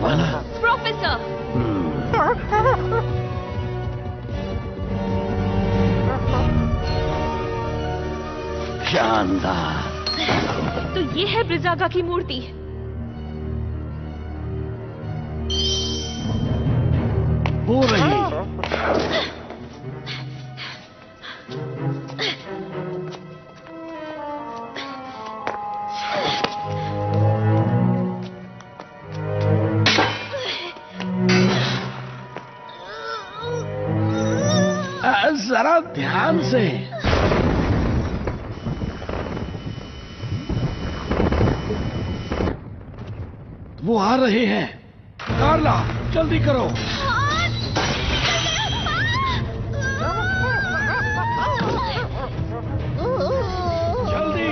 वाला। प्रोफेसर। शानदार। तो ये है ब्रिजागा की मूर्ति। हो रही। जरा ध्यान से। वो आ रहे हैं। कार्ला, जल्दी करो। जल्दी।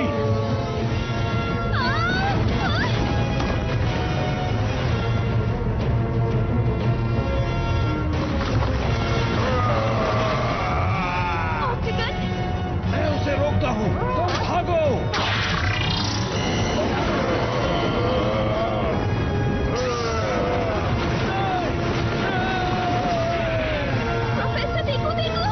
मैं उसे रोकता हूँ, तुम भागो। प्रोफेसर देखो देखो।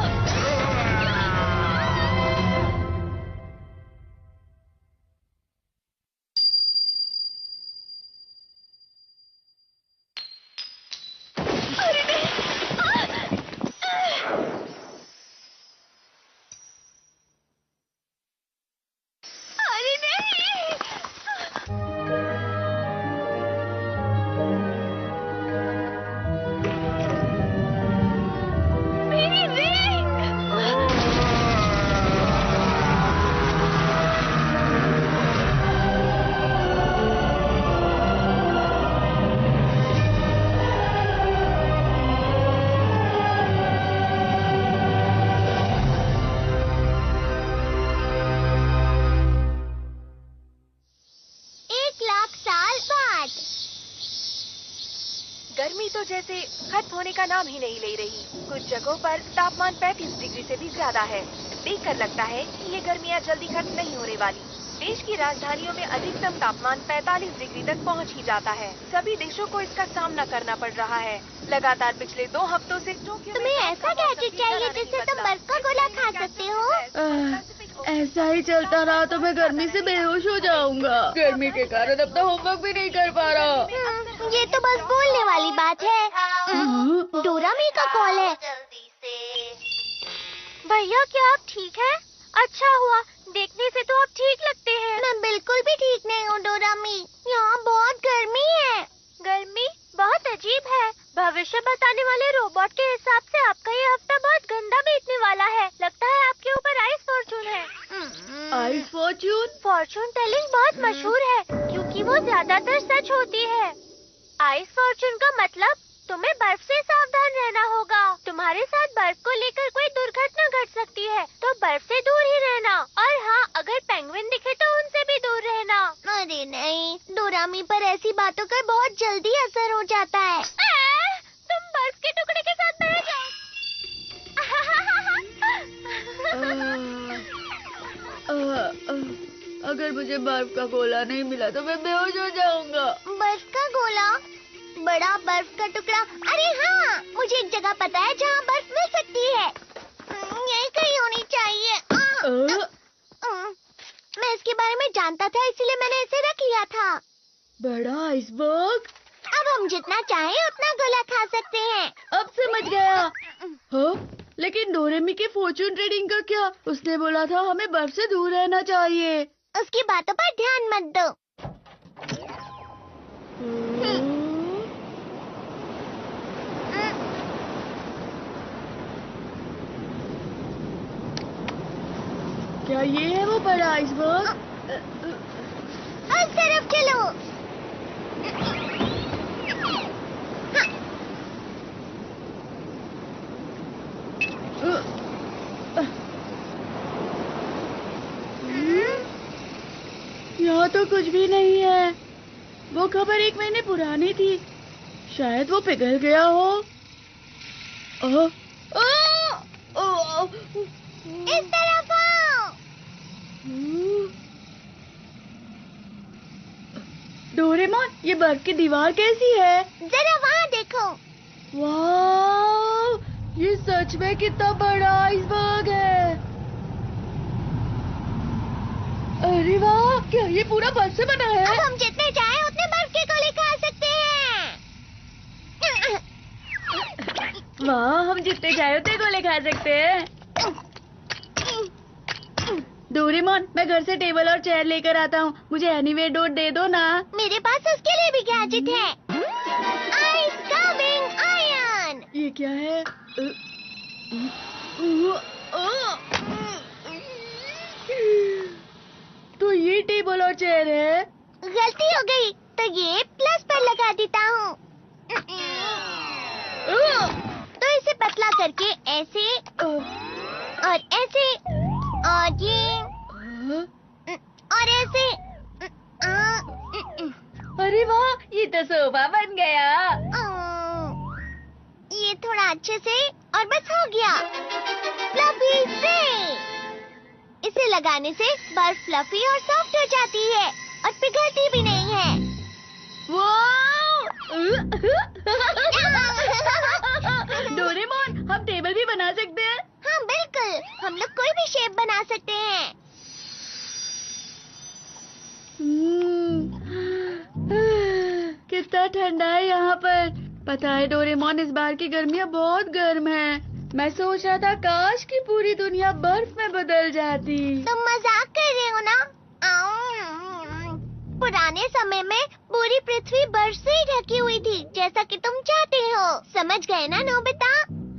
अरे नहीं। मेरी रिंग। गर्मी तो जैसे खत्म होने का नाम ही नहीं ले रही। कुछ जगहों पर तापमान 35 डिग्री से भी ज्यादा है। देखकर लगता है कि ये गर्मियाँ जल्दी खत्म नहीं होने वाली। देश की राजधानियों में अधिकतम तापमान 45 डिग्री तक पहुंच ही जाता है। सभी देशों को इसका सामना करना पड़ रहा है। लगातार पिछले 2 हफ्तों से टोक्यो में तुम्हें ऐसा गैजेट चाहिए जिससे तुम बर्फ का गोला खा सकते हो? ऐसा ही चलता रहा तो मैं गर्मी से बेहोश हो जाऊंगा। गर्मी के कारण अपना होमवर्क भी नहीं कर पा रहा। ये तो बस बोलने वाली बात है। डोरामी का कॉल है। भैया, क्या आप ठीक हैं? अच्छा हुआ, देखने से तो आप ठीक लगते हैं। मैं बिल्कुल भी ठीक नहीं हूँ डोरामी। यहाँ बहुत गर्मी है। गर्मी बहुत अजीब है। भविष्य बताने वाले रोबोट के हिसाब से आपका ये हफ्ता बहुत गंदा बीतने वाला है। लगता है आपके ऊपर आइस फॉर्चून है। Ice Fortune? फॉर्चून टेलिंग बहुत मशहूर है क्योंकि वो ज्यादातर सच होती है। आइस फॉर्चून का मतलब तुम्हें बर्फ से सावधान रहना होगा। तुम्हारे साथ बर्फ को लेकर कोई दुर्घटना घट सकती है, तो बर्फ से दूर ही रहना। और हाँ, अगर पेंगुइन दिखे तो उनसे भी दूर रहना। अरे नहीं, डोरामी पर ऐसी बातों का बहुत जल्दी असर हो जाता है। तुम बर्फ के टुकड़े के साथ बह जाओ। अगर मुझे बर्फ का गोला नहीं मिला तो मैं बेहोश हो जाऊंगा। बर्फ का गोला? बड़ा बर्फ का टुकड़ा? अरे हाँ, मुझे एक जगह पता है जहाँ बर्फ मिल सकती है। यही कहीं होनी चाहिए। मैं इसके बारे में जानता था, इसलिए मैंने इसे रख लिया था। बड़ा आइसबर्ग? अब हम जितना चाहें उतना गोला खा सकते हैं। अब समझ गया। हाँ, लेकिन डोरेमी के फॉर्चून रीडिंग का क्या? उसने बोला था हमें बर्फ से दूर रहना चाहिए। उसकी बातों पर ध्यान मत दो। क्या ये है वो बड़ा आइसबर्ग? उस तरफ चलो। यहाँ तो कुछ भी नहीं है। वो खबर 1 महीने पुरानी थी। शायद वो पिघल गया हो। इस तरफ आओ। डोरेमोन, ये बर्फ की दीवार कैसी है? जरा वहाँ देखो। वाह, ये सच में कितना बड़ा आइसबर्ग है। अरे वाह, क्या ये पूरा बर्फ से बना है? अब हम जितने चाहे उतने बर्फ के गोले खा सकते हैं। वाह, हम जितने चाहे उतने गोले खा सकते हैं। डोरेमोन, मैं घर से टेबल और चेयर लेकर आता हूँ। मुझे एनीवे डोर दे दो ना। मेरे पास उसके लिए भी गैजेट है। Ice coming iron. ये क्या है? तो ये टेबल और चेयर है। गलती हो गई, तो ये प्लस पर लगा देता हूँ। तो इसे पतला करके ऐसे और ऐसे और ये और ऐसे। अरे वाह, ये तो सोफा बन गया। ये थोड़ा अच्छे से और बस हो गया। फ्लफी से इसे लगाने से बर्फ फ्लफी और सॉफ्ट हो जाती है और पिघलती भी नहीं है। डोरेमोन, हम टेबल भी बना सकते हैं। हाँ बिल्कुल, हम लोग कोई भी शेप बना सकते हैं। कितना ठंडा है यहाँ पर। पता है डोरेमोन, इस बार की गर्मियाँ बहुत गर्म हैं। मैं सोच रहा था काश कि पूरी दुनिया बर्फ में बदल जाती। तुम मजाक कर रहे हो ना? पुराने समय में पूरी पृथ्वी बर्फ से ही ढकी हुई थी, जैसा कि तुम चाहते हो। समझ गए ना नोबिता?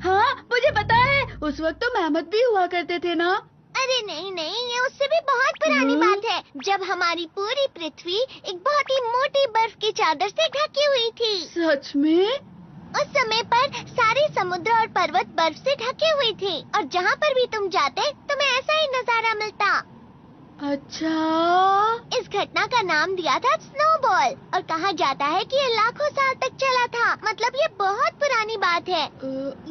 हाँ, मुझे पता है। उस वक्त तो मेहमत भी हुआ करते थे ना। अरे नहीं नहीं, ये उससे भी बहुत पुरानी बात है, जब हमारी पूरी पृथ्वी एक बहुत ही मोटी बर्फ की चादर से ढकी हुई थी। सच में? उस समय पर सारे समुद्र और पर्वत बर्फ से ढके हुए थे और जहाँ पर भी तुम जाते तुम्हें ऐसा ही नजारा मिलता। अच्छा, इस घटना का नाम दिया था स्नोबॉल और कहा जाता है कि ये लाखों साल तक चला था। मतलब ये बहुत पुरानी बात है।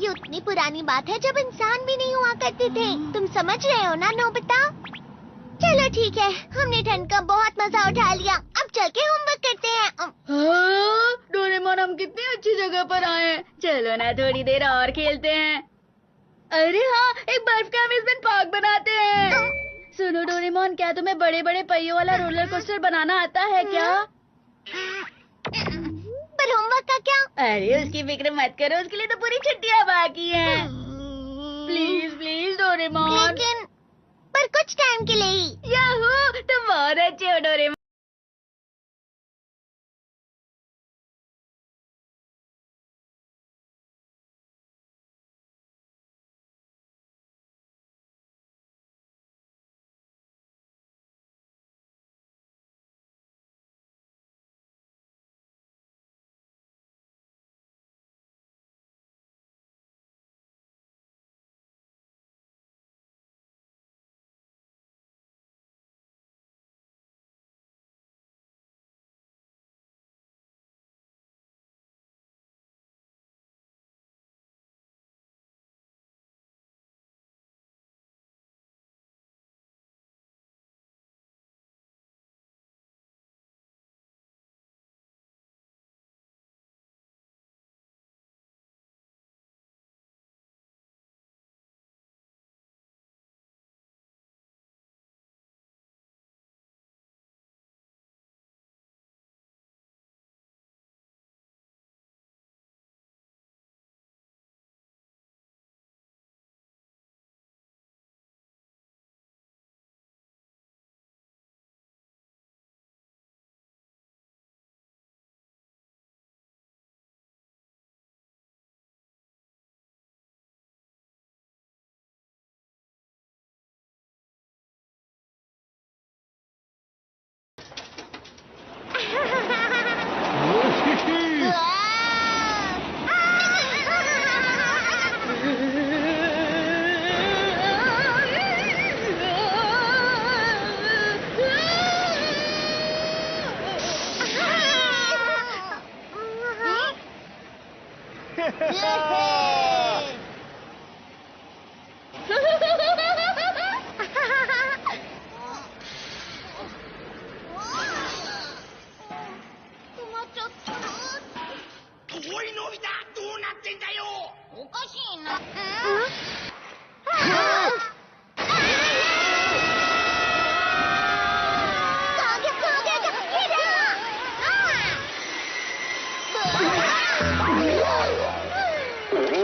ये उतनी पुरानी बात है जब इंसान भी नहीं हुआ करते थे। तुम समझ रहे हो ना नोबिता? चलो ठीक है, हमने ठंड का बहुत मजा उठा लिया। अब चल के होमवर्क करते हैं। हाँ, डोरेमोन, हम कितनी अच्छी जगह पर आए हैं। चलो ना थोड़ी देर और खेलते हैं। अरे हाँ, एक बर्फ का अम्यूजमेंट पार्क बनाते हैं। सुनो डोरेमोन, क्या तुम्हें बड़े बड़े पहियों वाला रोलर कोस्टर बनाना आता है क्या? पर होमवर्क का क्या? अरे उसकी फिक्र मत करो, उसके लिए तो पूरी छुट्टियां बाकी हैं। Please please Doraemon. लेकिन पर कुछ टाइम के लिए ही। याहू, तुम बहुत अच्छे हो डोरेमोन।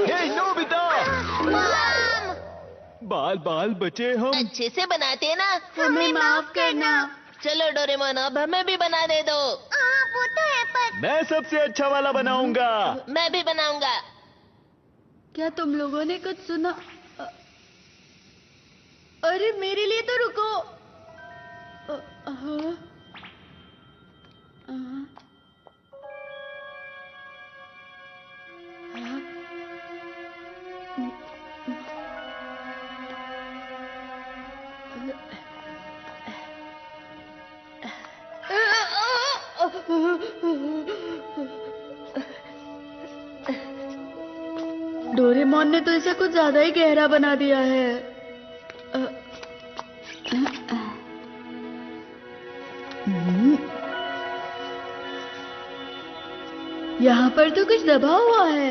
हे नोबिता, बाल बाल बचे हम। अच्छे से बनाते ना। हमें माफ करना। चलो डोरेमोन, अब हमें भी बना दे दो। वो तो है पर मैं सबसे अच्छा वाला बनाऊंगा। मैं भी बनाऊंगा। क्या तुम लोगों ने कुछ सुना? अरे मेरे लिए तो रुको। हाँ। डोरेमोन ने तो इसे कुछ ज्यादा ही गहरा बना दिया है। यहाँ पर तो कुछ दबा हुआ है।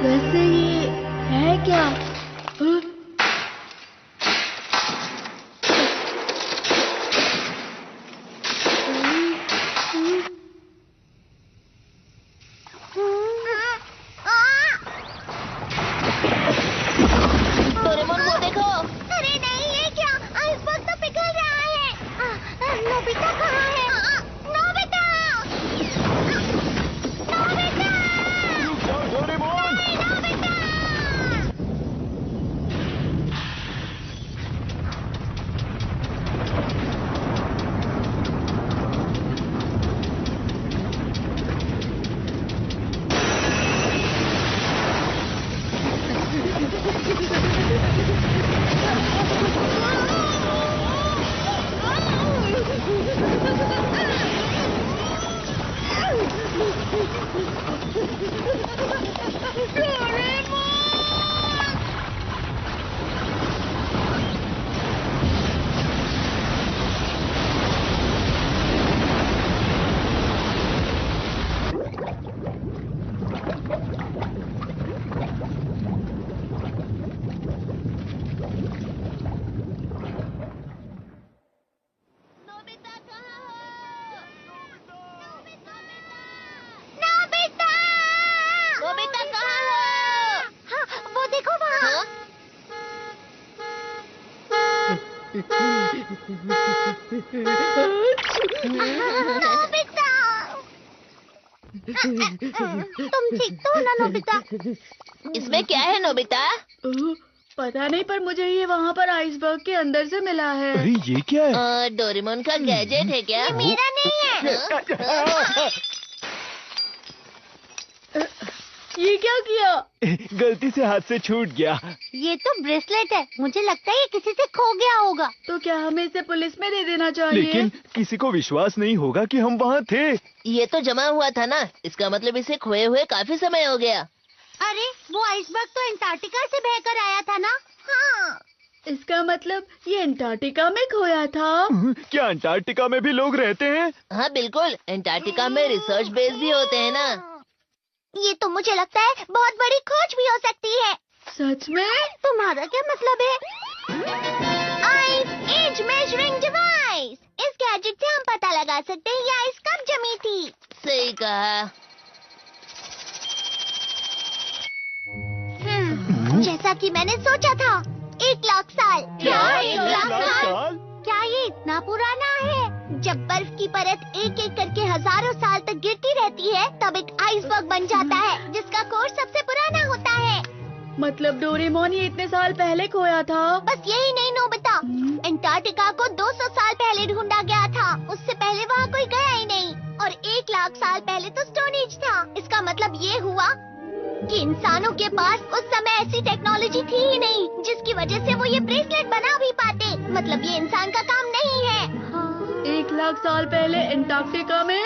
वैसे ये है क्या? डोरेमोन वो देखो। अरे नहीं, ये क्या? आइसबर्ग तो पिघल रहा है। नोबिता कहाँ है? नोबिता! नोबिता! रुक जाओ डोरेमोन। नोबिता! नोबिता कहाँ हो? नोबिता! नोबिता कहाँ हो? हाँ, वो देखो वहाँ। हाँ? नोबिता! तुम ठीक तो हो ना नोबिता? इसमें क्या है नोबिता? पता नहीं, पर मुझे ये वहाँ पर आइसबर्ग के अंदर से मिला है। अरे ये क्या है? डोरेमोन का गैजेट है क्या? मेरा नहीं है। ये क्या किया? गलती से हाथ से छूट गया। ये तो ब्रेसलेट है। मुझे लगता है ये किसी से खो गया होगा। तो क्या हमें इसे पुलिस में दे देना चाहिए? लेकिन किसी को विश्वास नहीं होगा कि हम वहाँ थे। ये तो जमा हुआ था ना, इसका मतलब इसे खोए हुए काफी समय हो गया। अरे वो आइसबर्ग तो अंटार्कटिका से बहकर आया था ना? हाँ। इसका मतलब ये अंटार्कटिका में खोया था। क्या अंटार्कटिका में भी लोग रहते हैं? हाँ बिल्कुल, अंटार्कटिका में रिसर्च बेस भी होते हैं ना। ये तो मुझे लगता है बहुत बड़ी खोज भी हो सकती है। सच में? तुम्हारा क्या मतलब है? Ice age measuring device. इस गैजेट से हम पता लगा सकते हैं ये आइस कब जमी थी। सही कहा। जैसा कि मैंने सोचा था, 1 लाख साल। क्या? 1 लाख साल? क्या ये इतना पुराना है? जब बर्फ की परत एक एक करके हजारों साल तक गिरती रहती है, तब एक आइसबर्ग बन जाता है, जिसका कोर्स सबसे पुराना होता है। मतलब डोरेमोन ये इतने साल पहले खोया था? बस यही नहीं नोबिता, अंटार्कटिका को 200 साल पहले ढूंढा गया था। उससे पहले वहाँ कोई गया ही नहीं। और 1 लाख साल पहले तो स्टोन एज था। इसका मतलब ये हुआ कि इंसानों के पास उस समय ऐसी टेक्नोलॉजी थी ही नहीं, जिसकी वजह से वो ये ब्रेसलेट बना भी पाते। मतलब ये इंसान का काम नहीं है। 1 लाख साल पहले अंटार्कटिका में?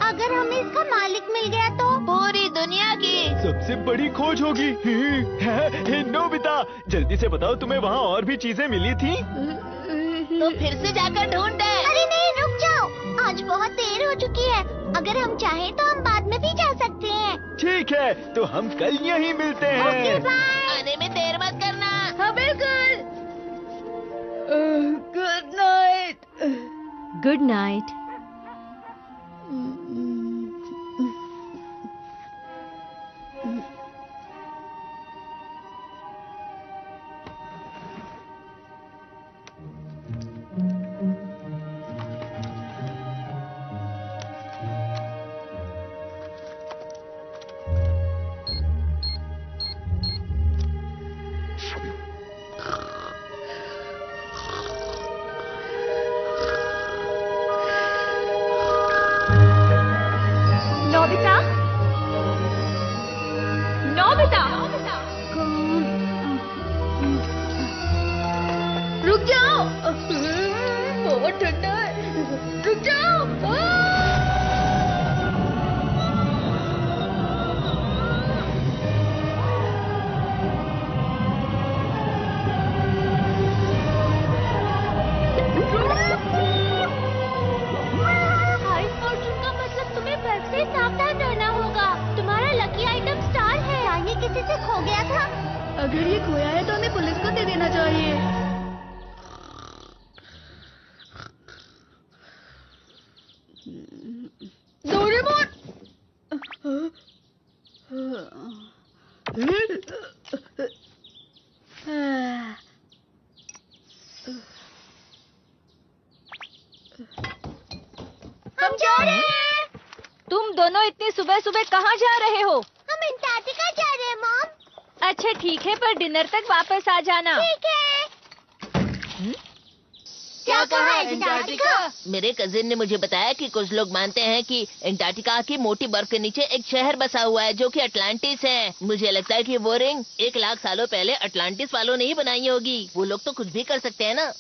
अगर हमें इसका मालिक मिल गया तो? पूरी दुनिया की। सबसे सबसे बड़ी खोज होगी। नोबिता, जल्दी से बताओ, तुम्हें वहाँ और भी चीजें मिली थी? तो फिर से जाकर ढूंढते। अरे नहीं, रुक जाओ, आज बहुत देर हो चुकी है। अगर हम चाहें तो हम बाद में भी जा सकते हैं। ठीक है, तो हम कल यहीं मिलते ओके, हैं। बाय। आने में देर मत करना। हाँ बिल्कुल। Good night. Good night. Nobita, Nobita, रुक जाओ, बहुत ठंडा है। रुक जाओ। आइस फॉर्चून का मतलब तुम्हें बर्फ से सावधान रहना होगा। तुम्हारा लकी आइटम स्टार है। ये किसी से खो गया था। अगर ये खोया है तो हमें पुलिस को दे देना चाहिए। डोरेमोन! हम जा रहे हैं। तुम दोनों इतनी सुबह सुबह कहाँ जा रहे हो? हम अंटार्कटिका जा रहे हैं, मॉम। अच्छा ठीक है, पर डिनर तक वापस आ जाना। ठीक है। क्या कहा है अंटार्कटिका? मेरे कजिन ने मुझे बताया कि कुछ लोग मानते हैं कि अंटार्कटिका की मोटी बर्फ के नीचे एक शहर बसा हुआ है जो कि अटलांटिस है। मुझे लगता है कि वो रिंग 1,00,000 सालों पहले अटलांटिस वालों ने ही बनाई होगी। वो लोग तो कुछ भी कर सकते हैं ना।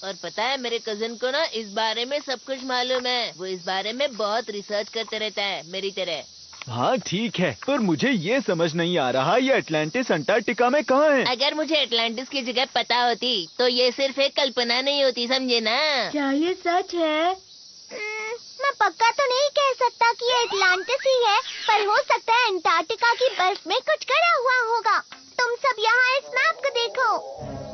और पता है, मेरे कजिन को ना इस बारे में सब कुछ मालूम है। वो इस बारे में बहुत रिसर्च करते रहता है, मेरी तरह। हाँ ठीक है, पर मुझे ये समझ नहीं आ रहा, ये अटलांटिस अंटार्कटिका में कहाँ है? अगर मुझे अटलांटिस की जगह पता होती तो ये सिर्फ एक कल्पना नहीं होती, समझे ना। क्या ये सच है? मैं पक्का तो नहीं कह सकता कि ये अटलांटिस ही है, पर हो सकता है अंटार्कटिका की बर्फ में कुछ करा हुआ होगा। तुम सब यहाँ इस मैप को देखो।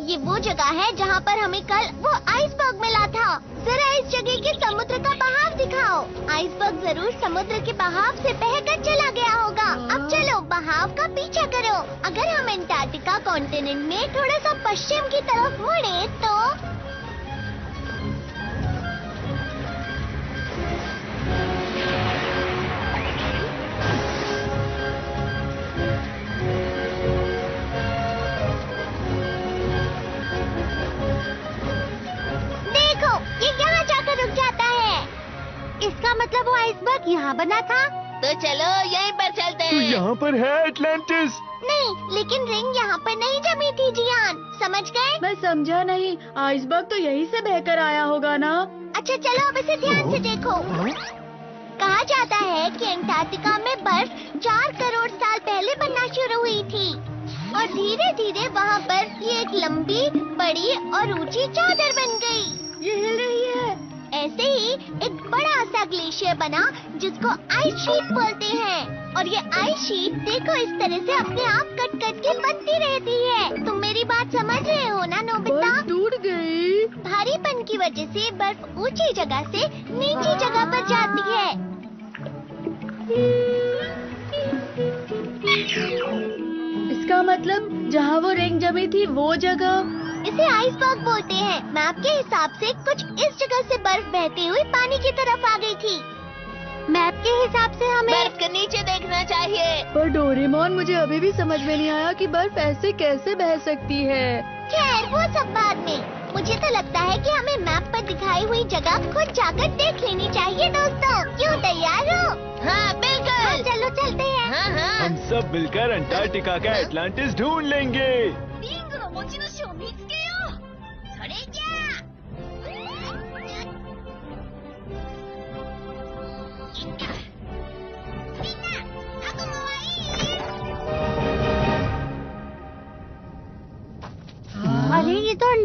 ये वो जगह है जहाँ पर हमें कल वो आइसबर्ग मिला था। जरा इस जगह के समुद्र का बहाव दिखाओ। आइसबर्ग जरूर समुद्र के बहाव से बहकर चला गया होगा। अब चलो बहाव का पीछा करो। अगर हम अंटार्कटिका कॉन्टिनेंट में थोड़ा सा पश्चिम की तरफ मुड़े तो इसका मतलब वो आइसबर्ग यहाँ बना था। तो चलो यहीं पर चलते तो हैं। यहाँ पर है अटलांटिस। नहीं, लेकिन रिंग यहाँ पर नहीं जमी थी जियान, समझ गए? मैं समझा नहीं। आइसबर्ग तो यहीं से बहकर आया होगा ना? अच्छा चलो अब इसे ध्यान से देखो। कहा जाता है कि अंटार्कटिका में बर्फ 4 करोड़ साल पहले बनना शुरू हुई थी और धीरे धीरे वहाँ बर्फ की एक लंबी, बड़ी और ऊंची चादर बन गई। ये हिल रही है। ऐसे ही एक बड़ा सा ग्लेशियर बना जिसको आइस शीट बोलते हैं। और ये आइस शीट देखो इस तरह से अपने आप कट कट के बनती रहती है। तुम मेरी बात समझ रहे हो ना नोबिता? बर्फ टूट गई। भारीपन की वजह से बर्फ ऊंची जगह से नीची जगह पर जाती है। इसका मतलब जहाँ वो रिंग जमी थी वो जगह। इसे आइसबर्ग बोलते हैं। मैप के हिसाब से कुछ इस जगह से बर्फ बहती हुई पानी की तरफ आ गई थी। मैप के हिसाब से हमें बर्फ के नीचे देखना चाहिए। पर डोरेमोन, मुझे अभी भी समझ में नहीं आया कि बर्फ ऐसे कैसे बह सकती है। खैर वो सब बाद में। मुझे तो लगता है कि हमें मैप पर दिखाई हुई जगह खुद जाकर देख लेनी चाहिए दोस्तों। क्यों, तैयार हो? हाँ बिल्कुल। हाँ, चलो चलते हैं। हाँ हाँ। हम सब मिलकर अंटार्कटिका का अटलांटिस ढूंढ लेंगे।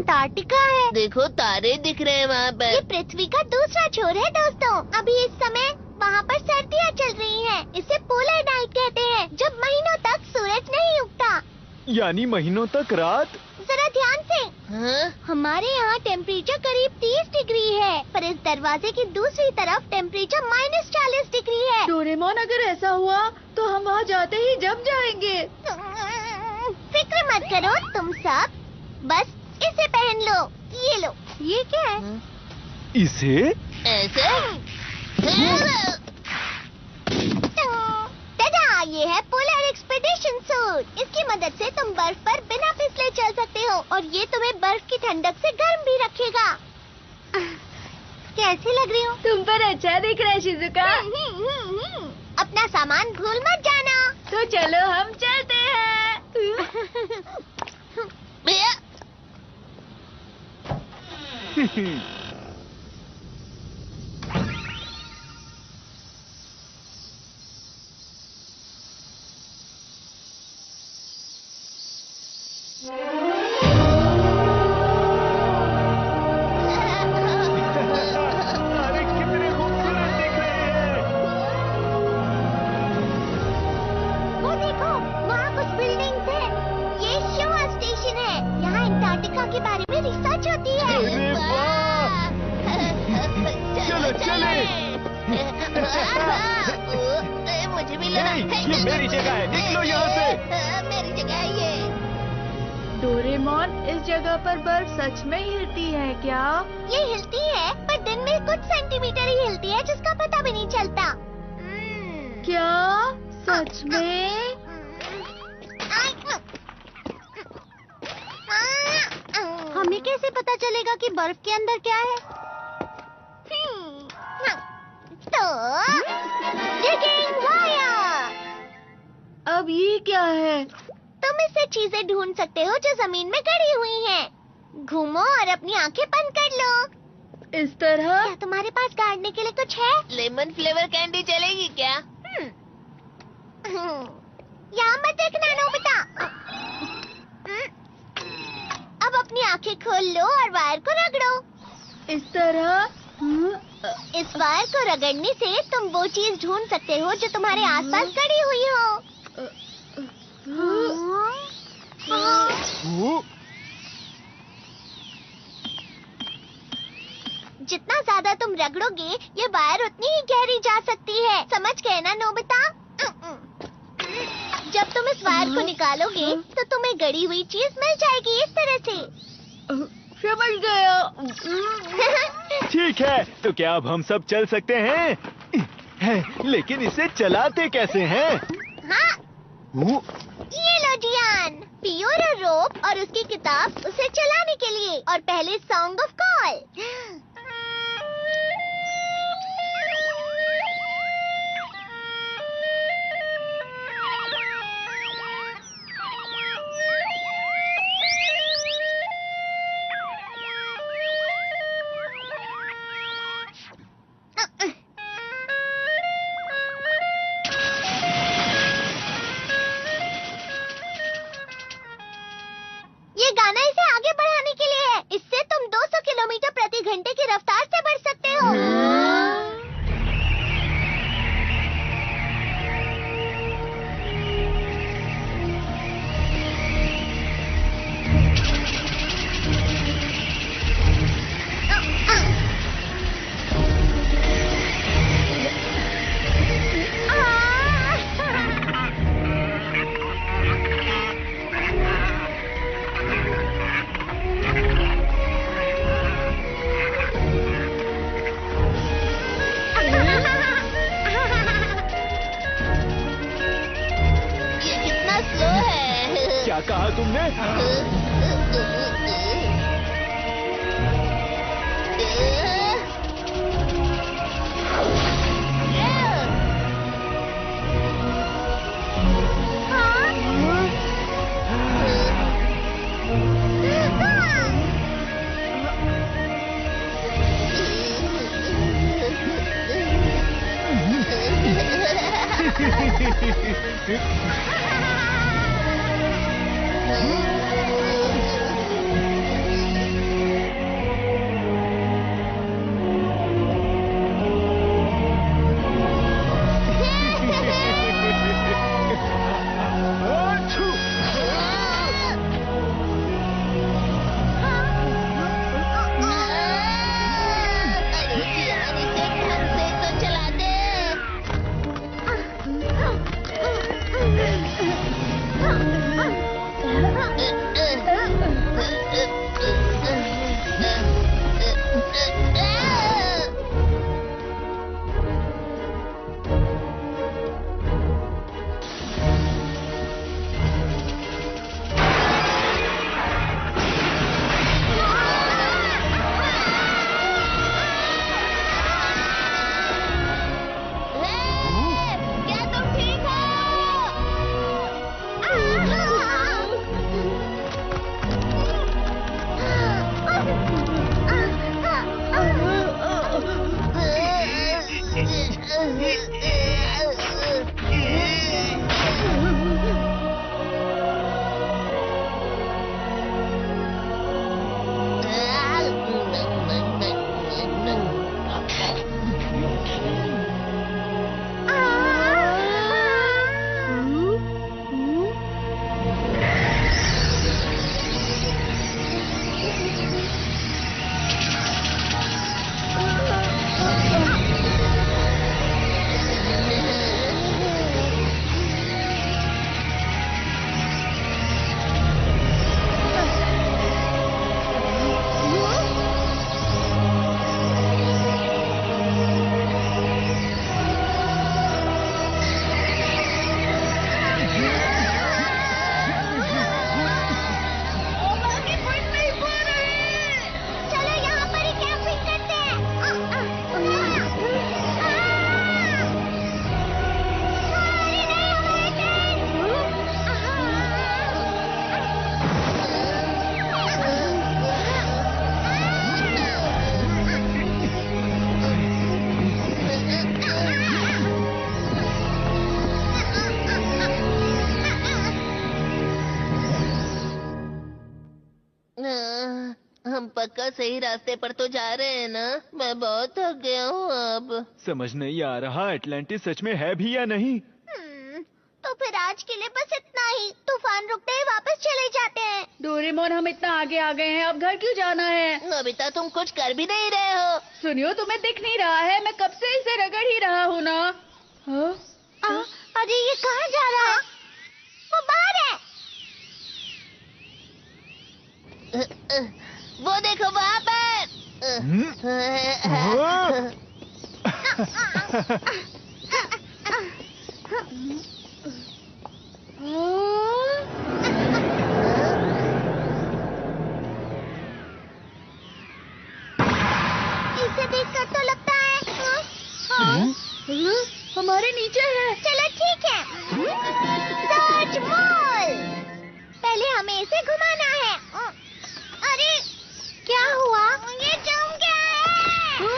अंटार्कटिका है। देखो तारे दिख रहे हैं वहाँ ये पर। पृथ्वी का दूसरा छोर है दोस्तों। अभी इस समय वहाँ पर सर्दियाँ चल रही हैं। इसे पोलर नाइट कहते हैं, जब महीनों तक सूरज नहीं उगता। यानी महीनों तक रात। जरा ध्यान से, हाँ? हमारे यहाँ टेम्परेचर करीब 30 डिग्री है, पर इस दरवाजे की दूसरी तरफ टेम्परेचर -40 डिग्री है। डोरेमोन, अगर ऐसा हुआ तो हम वहाँ जाते ही जम जाएंगे। फिक्र मत करो तुम सब, बस इसे पहन लो। ये लो। ये क्या है? इसे? ऐसे? टाटा, ये है पोलर एक्सपेडिशन सूट। इसकी मदद से तुम बर्फ पर बिना फिसले चल सकते हो और ये तुम्हें बर्फ की ठंडक से गर्म भी रखेगा। कैसी लग रही हूँ? तुम पर अच्छा दिख रहा है शिजुका। अपना सामान भूल मत जाना। तो चलो हम चलते हैं। भैया, अरे कितने खूबसूरत दिख रहे हैं। वो देखो, वहाँ कुछ बिल्डिंग्स हैं। ये शोआ स्टेशन है। यहाँ अंटार्कटिका के बारे में रिसर्च होती है। अरे वाह! चलो चले। मुझे भी नहीं, ये मेरी जगह है, निकलो यहाँ से। मेरी जगह है ये। डोरेमोन, इस जगह पर बर्फ सच में हिलती है क्या? ये हिलती है, पर दिन में कुछ सेंटीमीटर ही हिलती है, जिसका पता भी नहीं चलता। क्या सच में? हमें कैसे पता चलेगा कि बर्फ के अंदर क्या है? तो digging wire। अब ये क्या है? तुम इससे चीजें ढूंढ सकते हो जो जमीन में गड़ी हुई हैं। घूमो और अपनी आंखें बंद कर लो। इस तरह? क्या तुम्हारे पास गाड़ने के लिए कुछ है? लेमन फ्लेवर कैंडी चलेगी क्या? यहाँ मत देखना नोबिता। अब अपनी आंखें खोल लो और वायर को रगड़ो। इस तरह? इस वायर को रगड़ने से तुम वो चीज ढूंढ सकते हो जो तुम्हारे आसपास गड़ी हुई हो। वो जितना ज्यादा तुम रगड़ोगे, ये वायर उतनी ही गहरी जा सकती है। समझ गए ना नोबिता? जब तुम इस वायर को निकालोगे, तो तुम्हें गड़ी हुई चीज मिल जाएगी इस तरह से। समझ गया। ठीक है, तो क्या अब हम सब चल सकते हैं? लेकिन इसे चलाते कैसे हैं? हाँ, वो ये लो जियान, पियोरो रोप और उसकी किताब उसे चलाने के लिए। और पहले सॉन्ग ऑफ कॉल। ये गाना इसे आगे बढ़ाने के लिए है। इससे तुम 200 किलोमीटर प्रति घंटे की रफ्तार से बढ़ सकते हो। ये कितना स्लो है। क्या कहा तुमने? हम पक्का सही रास्ते पर तो जा रहे हैं ना? मैं बहुत थक गया हूँ अब। समझ नहीं आ रहा एटलांटिस सच में है भी या नहीं। तो फिर आज के लिए बस इतना ही। तूफान रुकते ही वापस चले जाते हैं। डोरेमोन, हम इतना आगे आ गए हैं, अब घर क्यों जाना है? नोबिता, तुम कुछ कर भी नहीं रहे हो। सुनियो, तुम्हें दिख नहीं रहा है? मैं कब से इसे रगड़ ही रहा हूँ ना। अरे ये कहाँ जा रहा है? वो बाहर है। वो देखो वहाँ पर। इसे देखकर तो लगता है हमारे नीचे है। चलो ठीक है। सर्च मोल। पहले हमें इसे घुमाना है। अरे क्या हुआ? ये जम गया है।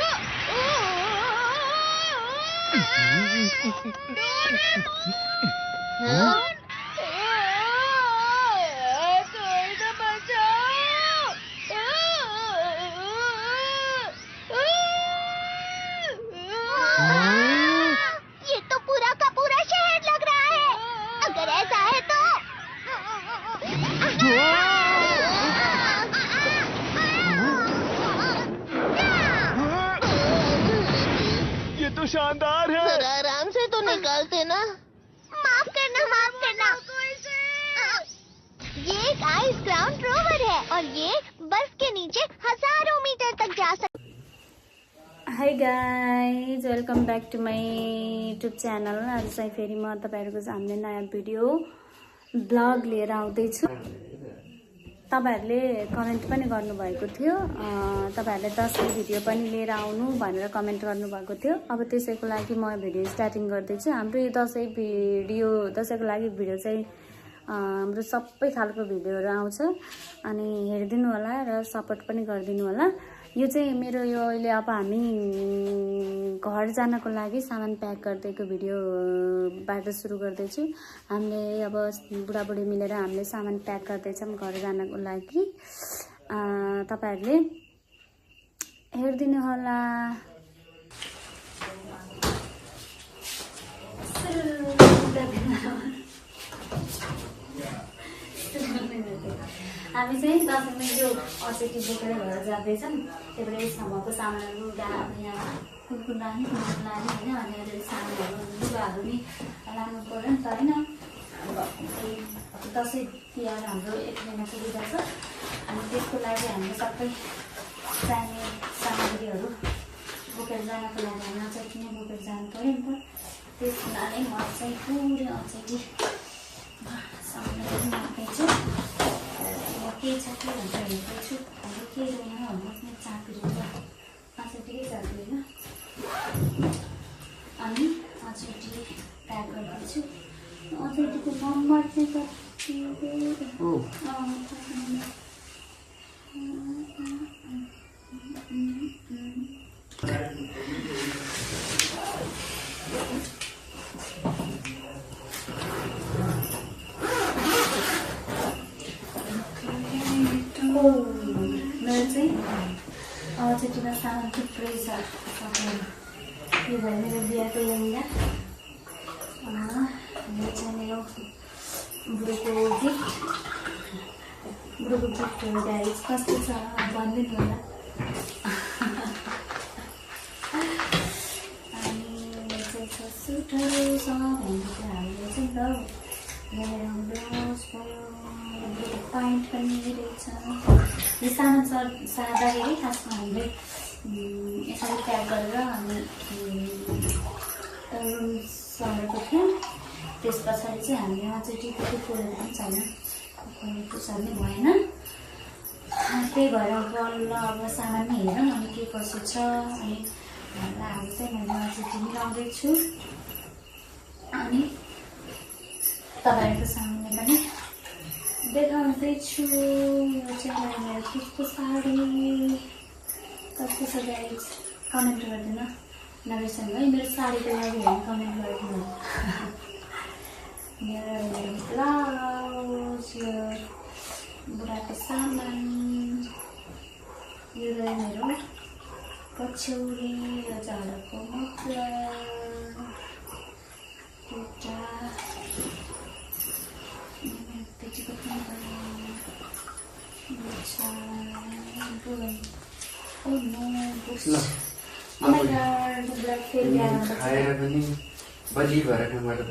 ये तो पूरा का पूरा शहर लग रहा है। अगर ऐसा है तो ये तो शानदार है। थोड़ा आराम से तो निकालते ना। माफ करना, माफ करना। ये एक आइस ग्राउंड रोवर है और ये बर्फ के नीचे हजारों मीटर तक जा सकता है। Hi guys, welcome back to my YouTube channel. आज चाहिँ फेरि म तपाईँहरूको सामने नयाँ भिडियो ब्लग लिएर आउँदैछु। तपाईँहरूले कमेन्ट पनि गर्नुभएको थियो, तपाईँहरूले दसैँ भिडियो पनि लिएर आउनु भनेर कमेन्ट गर्नुभएको थियो। अब त्यसैको लागि म भिडियो स्टार्टिङ गर्दैछु। हाम्रो यो दसैँको लागि भिडियो चाहिँ हाम्रो सबै खालको भिडियोहरू आउँछ, अनि हेरिदिनु होला र सपोर्ट पनि गरिदिनु होला। यो चाहिँ मेरो यो अहिले अब हामी घर जानको लागि सामान प्याक गरिदिएको भिडियोबाट सुरु गर्दैछु। हामीले अब बुढाबुढी मिलेर हामीले सामान प्याक गर्दैछौँ घर जानको लागि। तपाईँहरूले हेरिदिनु होला। हामी चाहिँ दसैँमा यो अचेटी बोकेर घर जाँदैछौँ। त्यही भएर यसमा भएको सामानहरू यहाँ कुकुर लाने होइन, अनि सामानहरू लुगाहरू नि लानु पऱ्यो नि त होइन। अब दसैँ तिहार हाम्रो 1 महिना पुगिरहेछ, अनि त्यसको लागि हामीले सबै चाहिने सामग्रीहरू बोकेर जानको लागि हामी अचेटी नै बोकेर जानु पऱ्यो नि त। त्यसको लागि म चाहिँ पुरै अचेटी सामानहरू राख्दैछु। के छ के भन्छ हेर्दैछु। अब के छैन भन्नुहोस् न, चाकरीहरू अचेटी चाकरी होइन। अनि अचेटी प्याक गर्दैछु। अचेटीको नम्बर चाहिँ कति मेरो चाहिँ अचेटीमा सामान थुप्रै छ। यो भयो मेरो बिहाको लहङ्गा, यो चाहिँ मेरो बुढोको गिफ्टहरू गाइज कस्तो छ भनिदिनु होला। अनि यो चाहिँ छ सुटहरू छ भन्दा हामीले चाहिँ लिएर आउँनुहोस् भयो। बुढोको प्यान्ट पनि रहेछ। यो सामान सार्दाखेरि खासमा हामीले यसरी प्याक गरेर हामी रुम सरेको थियौँ। त्यस पछाडि चाहिँ हामीले अचेटीको त्यो खोलेर पनि छैन, खोलेको सर्ने भएन। त्यही भएर बल्ल अब सामान हेरौँ अनि के कसो छ। अनि हामी चाहिँ मैले अचेटी मिलाउँदैछु, अनि तपाईँहरूको सामानले पनि देखाउँदैछु। यो चाहिँ मेरो कस्तो साडी कस्तो छ गाइज, कमेन्ट गरिदिनु नबिर्सनु है। मेरो साडीको लागि हेर्नु कमेन्ट गरिदिनु। मेरो ब्लाउज, यो बुढाको सामान, यो रह्यो मेरो पछ्यौरी र झाडाको मफलर एउटा पेटीकोट खाएर पनि बलि भएर ठाउँबाट त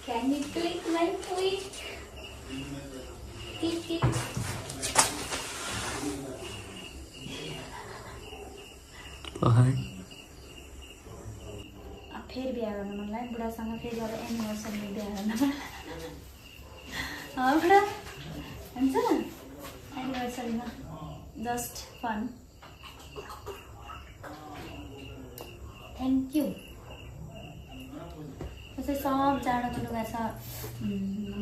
Can you click my tweet? Tick tick. फेरि बिहा गर्न मन लाग्यो बुढासँग फेरि गएर एनिभर्सरी बिहा गर्न बुढा हुन्छ एनिभर्सरीमा जस्ट फन थ्याङ्क यू त्यसै सब जाडोको लुगा छ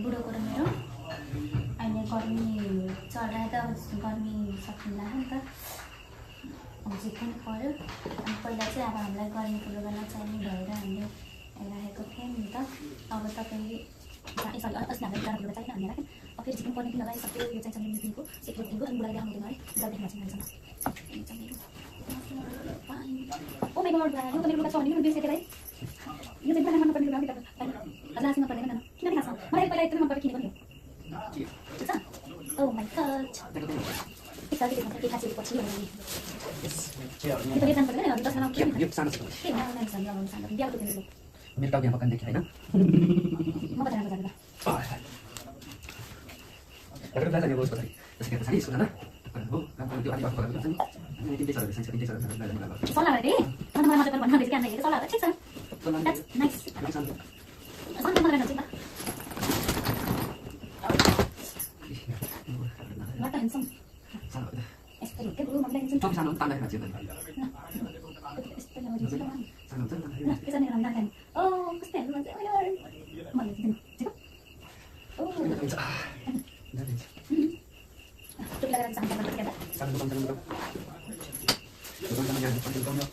बुढोको र मेरो अहिले गर्मी चढाए त अब गर्मी सक्नु लाग्यो नि त अब झिक्नु पऱ्यो अनि पहिला चाहिँ अब हामीलाई गर्मीको लुगा नचाहिने भएर हामीले राखेको थियौँ नि त अब तपाईँले यसरी अस्ति हामीलाई जाडोको लुगा चाहिने हामीले राख्यौँ अब फेरि झिक्नु पर्ने कि लगाइ सबै यो चाहिँ दिनको सेक्रेट दिनको अनि बुढाले देखाउँदैन है बुढाले देखाउँछ ओ माइ गॉड यो त मेरो लुगा छ भने पनि बिर्सेको है यो चाहिँ मन पर्ने लुगा हो लास्टमा पर्दैन न किन खास मलाई पहिला एकदमै मन पर्छ किन पनि हो ओ माइ गॉड यसरी देख्न के खास पछि हो नि यो त जान पर्दैन नि 10 जना के सानो छ के मलाई सानो बिहाको दिन मेरो टाउको यहाँ पकान देखि हैन म बजारमा जाँदा तर दादा यो बोस पछाडि त्यसै गरी यसो न हो काम त्यो अलि अफर गर्छ नि अनि तिनटै छ साइन्स तिनटै छ सल्लाह गरे अनि मलाई मात्र भन्नु बेसी काम नगरे सल्लाह ठीक छ द्याट्स नाइस सन्त मलाई नजिक What handsome. Cái bữa mình đang xin Trong sao nó tan đây là chuyện này. Cái này làm đang thành. Ô, cái này mình sẽ ơi. Mình chỉ có. Ô. Chụp lại làm sao mà được cái đó. Sang không. Tôi đang nhận con đâu.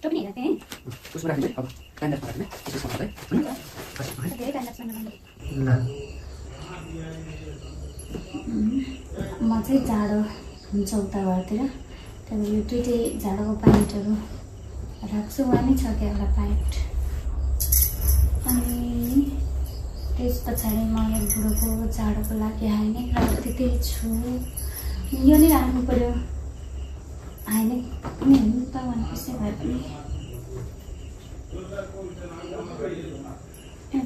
Chụp này là thế. Tôi sẽ làm đấy. Kan đặt đấy. Tôi sẽ làm đấy. Cái kan đặt sang làm. Là म चाहिँ जाडो हुन्छ उता घरतिर त्यहाँदेखि यो दुइटै जाडोको प्यान्टहरू राख्छु उहाँ नै छ क्या एउटा प्यान्ट अनि त्यस पछाडि म यहाँ बुढोको जाडोको लागि हाइनेक राख्दै छु यो नै राख्नु पर्यो हाइनेक पनि हुनु त भने पछि भए पनि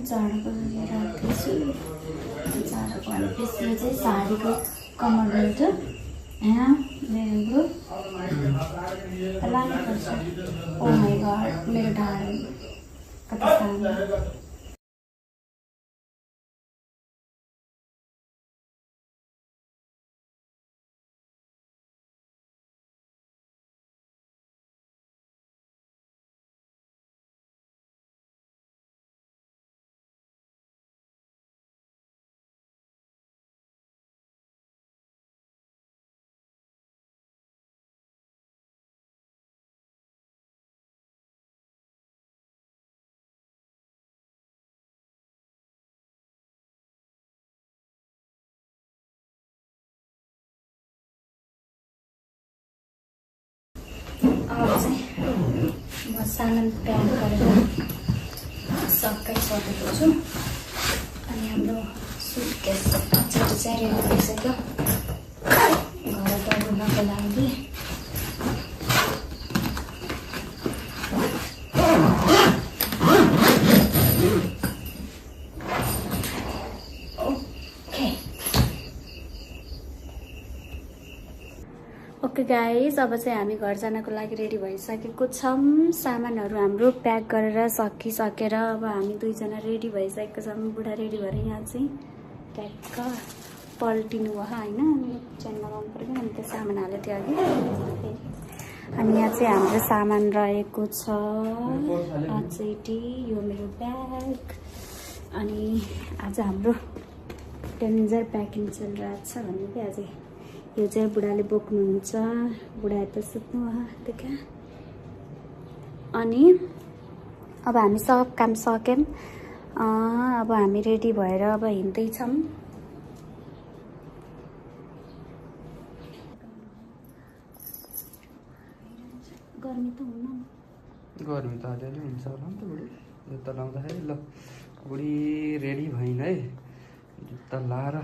जाडोको लागि राख्दैछु जाडोको भनेपछि यो चाहिँ साडीको कमर बेल्ट यहाँ मेरो लानुपर्छ ओ माइ गॉड मेरो ढाड कति सानो अब चाहिँ म सामान प्याक गरेर सबै सकेको छु अनि हाम्रो सुटकेस चाहिँ रेडी भइसक्यो घर दौड्नको लागि ओके गाइज अब चाहिँ हामी घर जानको लागि रेडी भइसकेको छौँ सामानहरू हाम्रो प्याक गरेर सकिसकेर अब हामी दुईजना रेडी भइसकेको छौँ बुढा रेडी भएर यहाँ चाहिँ ट्याक्क पल्टिनु भयो होइन चेन लगाउनु पऱ्यो अनि त्यो सामान हाल्यो त्यो अघि अनि यहाँ चाहिँ हाम्रो सामान रहेको छ अचेटी यो मेरो ब्याग अनि आज हाम्रो डेन्जर प्याकिङ चलिरहेको छ भन्ने कि अझै यो चाहिँ बुढाले बोक्नुहुन्छ बुढा त सुत्नु देखा अनि अब हामी सब काम सक्यौँ। अब हामी रेडी भएर अब हिँड्दैछौँ। गर्मी त हुन्न, गर्मी त अलिअलि हुन्छ होला नि त बुढी। जुत्ता लाउँदाखेरि ल बुढी रेडी भइन् है, जुत्ता लाएर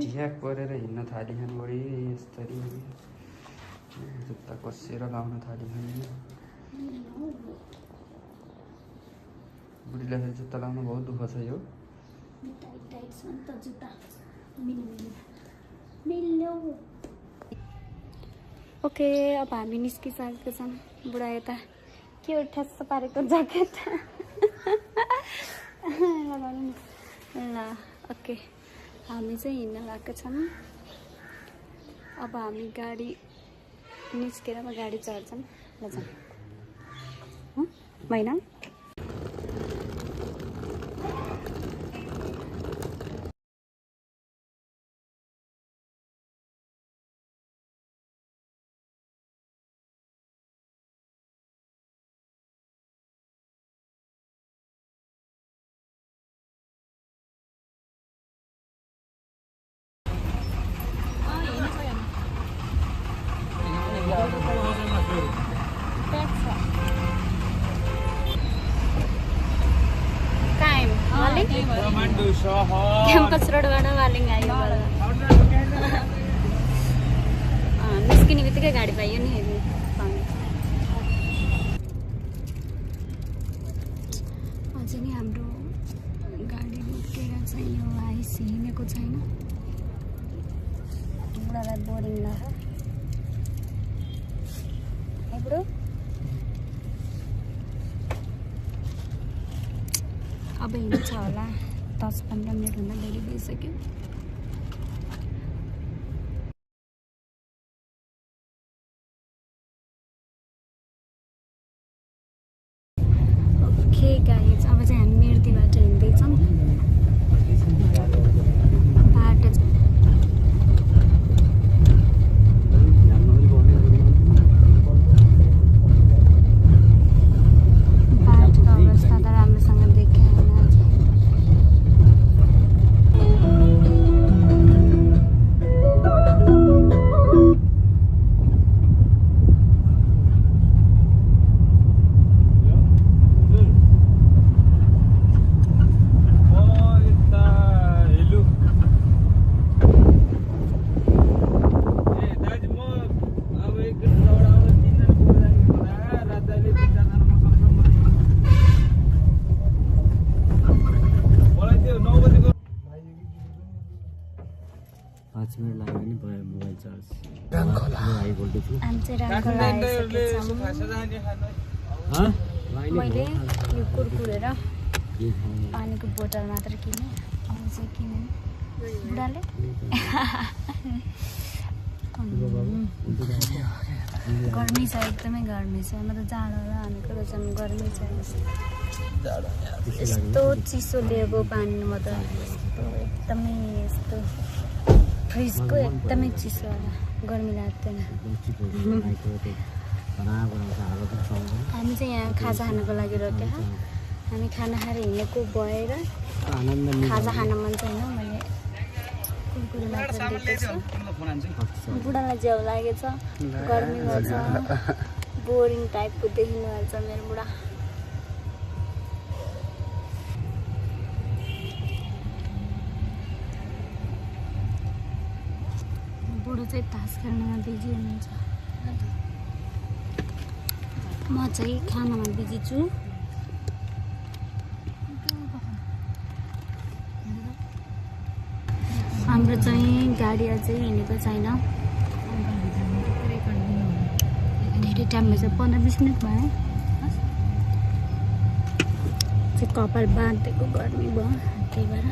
ठ्याक परेर हिँड्न थालिन् बुढी। यस्तरी जुत्ता कसेर लाउन थालिन्। बुढीलाई फेरि जुत्ता लाउन बहुत दुःख छ यो। ओके, अब हामी निस्किसकेको छौँ। बुढा यता के ठ्यास्स पारेको ज्याकेट लगाउनु ल। ओके, हामी चाहिँ हिँड्न गएको छौँ। अब हामी गाडी निस्केर अब गाडी चढ्छौँ। ल जाउँ मैना। क्याम्पस रोडबाट वालिङ आयो। निस्किने बित्तिकै गाडी पाइयो नि अझै नि हाम्रो गाडी रोकेर चाहिँ यो आइस हिँडेको छैन। बुढालाई बोरिङ लाग्यो है बुढो। अब हिँड्छ होला 10-15 मिनटभन्दा धेरै भइसक्यो। ओके गाइज, अब चाहिँ हामी मेर्तीबाट हिँड्दैछौँ। बाटो बाटोको अवस्था त राम्रोसँग देखाएन। मैले यो कुरकुरे र पानीको बोतल मात्र किनेँ। अरू चाहिँ किनेँ बुढाले। गर्मी छ, एकदमै गर्मी छ। म त जाडो र भनेको त झन् गर्मी छ। यस्तो चिसो लिएको पानी म त एकदमै यस्तो फ्रिजको एकदमै चिसो होला, गर्मी लाग्दैन। हामी चाहिँ यहाँ खाजा खानको लागि रोकेको। हामी खाना खाएर हिँडेको भएर खाजा खान मन छैन। मैले कुरकुरे मात्र दिएको छु। बुढालाई ज्याउ लागेछ, गर्मी गर्छ, बोरिङ टाइपको देखिनु भएको छ मेरो बुढा। बुढो चाहिँ तास खेल्नमा बिजी हुनुहुन्छ। म चाहिँ खानामा बिजी छु। हाम्रो चाहिँ गाडी अझै हिँडेको छैन। धेरै टाइम भएछ, 15-20 मिनट भयो। चाहिँ कपाल बाँधेको गर्मी भयो, त्यही भएर।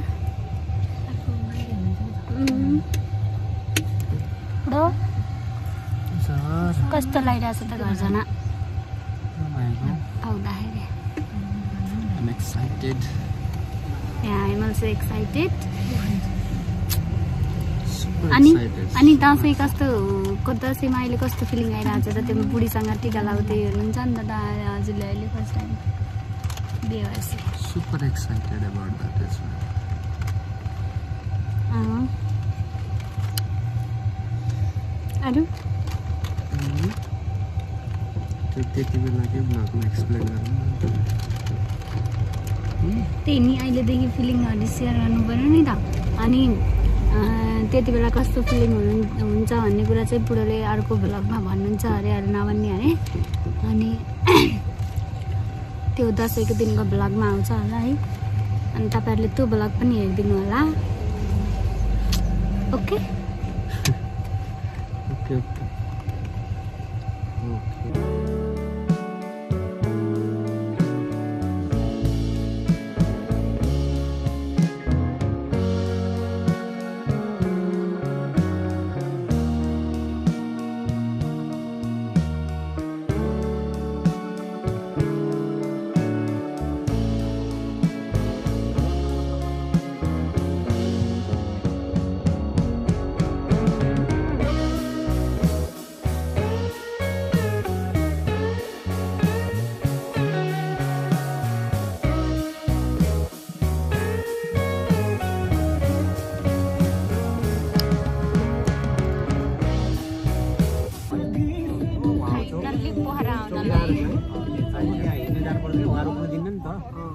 कस्तो लागिरहेछ त घर जान आउँदाखेरि। I'm excited. Yeah, I'm also excited. Super अनि excited. अनि दसैँ कस्तो दसैँमा अहिले कस्तो फिलिङ आइरहेको छ त त्यो बुढीसँग टिका लाउँदै हेर्नुहुन्छ नि त हजुरले अहिले फर्स्ट टाइम बेवासी super excited about that is अरू त्यति बेला के ब्लगमा एक्सप्लेन गर्नु त्यही नि अहिलेदेखि फिलिङहरू सेयर गर्नु पऱ्यो नि त अनि त्यति बेला कस्तो फिलिङ हुन्छ भन्ने कुरा चाहिँ बुढोले अर्को भ्लगमा भन्नुहुन्छ अरे नभन्ने अरे अनि त्यो दसैँको दिनको भ्लगमा आउँछ होला है अनि तपाईँहरूले त्यो भ्लग पनि हेरिदिनु होला ओके ओके ओके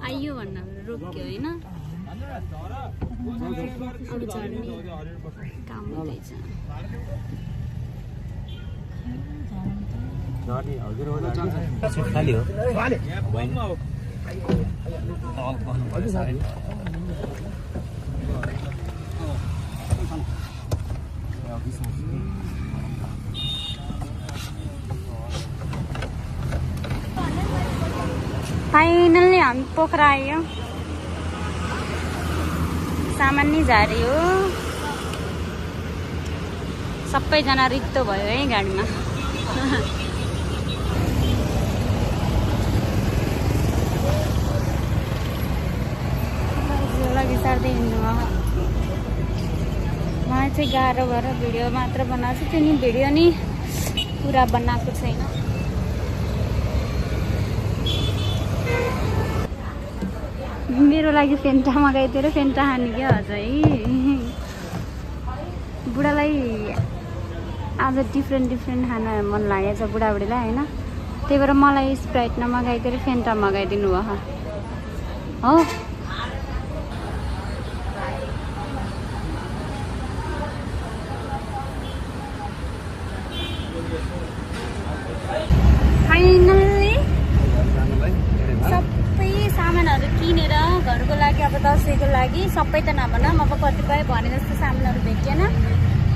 आइयो भन्न रोक्यो होइन अरू चढ्ने काम हुँदैछ फाइनल्ली हामी पोखरा आयो सामान नि झार्यो सबैजना रित्तो भयो है गाडीमा लागि सार्दै हिँड्नु मलाई चाहिँ गाह्रो भएर भिडियो मात्र बनाएको छु त्यो नि भिडियो नि पुरा बनाएको छैन मेरो लागि फेन्टा मगाइदिएर फेन्टा खाने क्या अझ है बुढालाई आज डिफ्रेन्ट खाना मन लागेको छ बुढाबुढीलाई होइन त्यही भएर मलाई स्प्राइट नमगाइदिएर फेन्टा मगाइदिनु भयो हो फाइनल्ली सबै सामानहरू किनेर घरको लागि अब दसैँको लागि सबै त नभन अब कतिपय भने जस्तो सामानहरू भेटिएन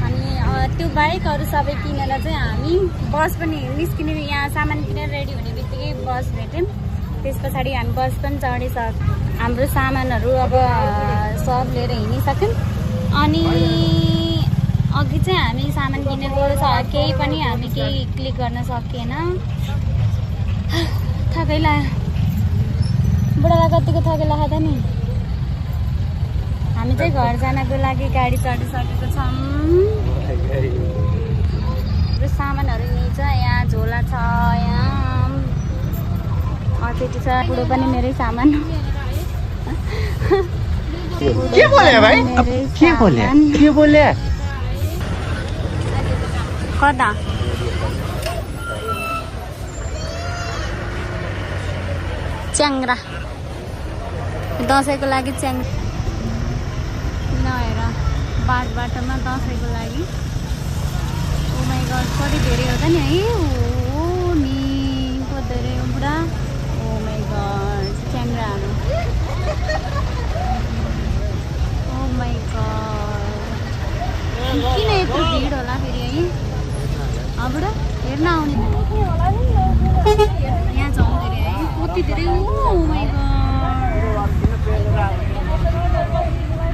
अनि त्यो बाहेक अरू सबै किनेर चाहिँ हामी बस पनि निस्किने यहाँ सामान किनेर रेडी हुने बित्तिकै बस भेट्यौँ त्यस पछाडि हामी बस पनि चढिसक्यौँ हाम्रो सामानहरू अब सब लिएर हिँडिसक्यौँ अनि अघि चाहिँ हामी सामान किनेको केही पनि हामी केही क्लिक गर्न सकिएन थकै लाग्यो बुढालाई कतिको थकै लाग्यो त नि हामी चाहिँ घर जानको लागि गाडी चढिसकेको छौँ सामानहरू लिन्छ यहाँ झोला छ यहाँ त्यति छ बुढो पनि मेरै सामान के बोले भाइ के बोले कता च्याङ्रा दसैँको लागि नहेर बाटोमा दसैँको लागि ओ माइ गड कति धेरै हो त नि है ओ नि कति धेरै हो बुढा ओ माइ गड च्याङ्राहरू ओ माइ गड किन यत्रो भिड होला फेरि है बुढा हेर्न आउने यहाँ जाउँ फेरि है कति धेरै ओ माइ गड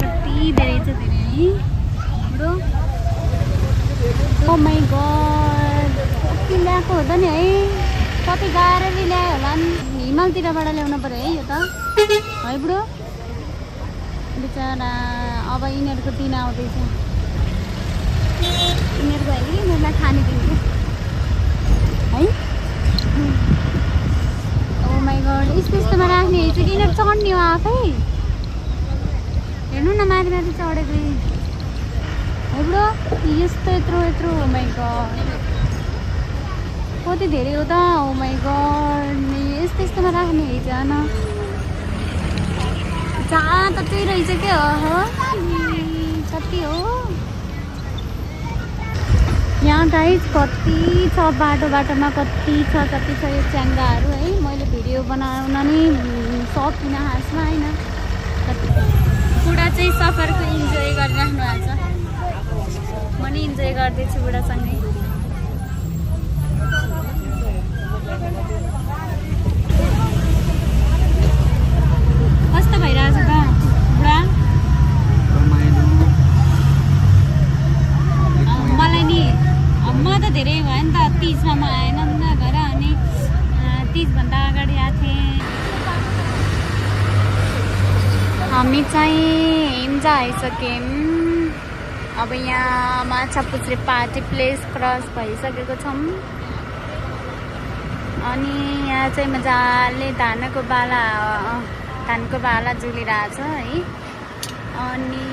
कति धेरै छ धेरै है बुढो ओ माइ गड कति ल्याएको हो त नि है कति गाह्रो ल्यायो होला नि हिमालतिरबाट ल्याउनु पर्यो है यो त है बुढो बिचरा अब यिनीहरूको दिन आउँदैछ यिनीहरूको होइन कि तिमीलाई खाने दिन्छु है। ओ माई गॉड, यस्तोमा राख्ने चाहिँ यिनीहरू चढ्ने हो आफै। हेर्नु न माथि माथि चढेको हेर्नु यस्तो यत्रो यत्रो। ओ माई गॉड कति धेरै हो त। ओ माई गॉड यस्तोमा राख्ने हिजोन जहाँ कति रहेछ के हो कति हो यहाँ गाइस कति छ बाटोमा कति छ यो च्याङ्गाहरू है। मैले भिडियो बनाउन नि सकिनँ खासमा होइन। बुढा चाहिँ सफरको इन्जोय गरिराख्नु भएको छ। म नि इन्जोय गर्दैछु बुढासँगै। कस्तो भइरहेछ त बुढा? मलाई नि म त धेरै भयो नि त। 30मा म आएन नि त घर। अनि 30भन्दा अगाडि आएको थिएँ। हामी चाहिँ हिम्जा आइसक्यौँ। अब यहाँ माछापुच्छ्रे पार्टी प्लेस क्रस भइसकेको छौँ। अनि यहाँ चाहिँ मजाले धानको बाला जुलिरहेछ है। अनि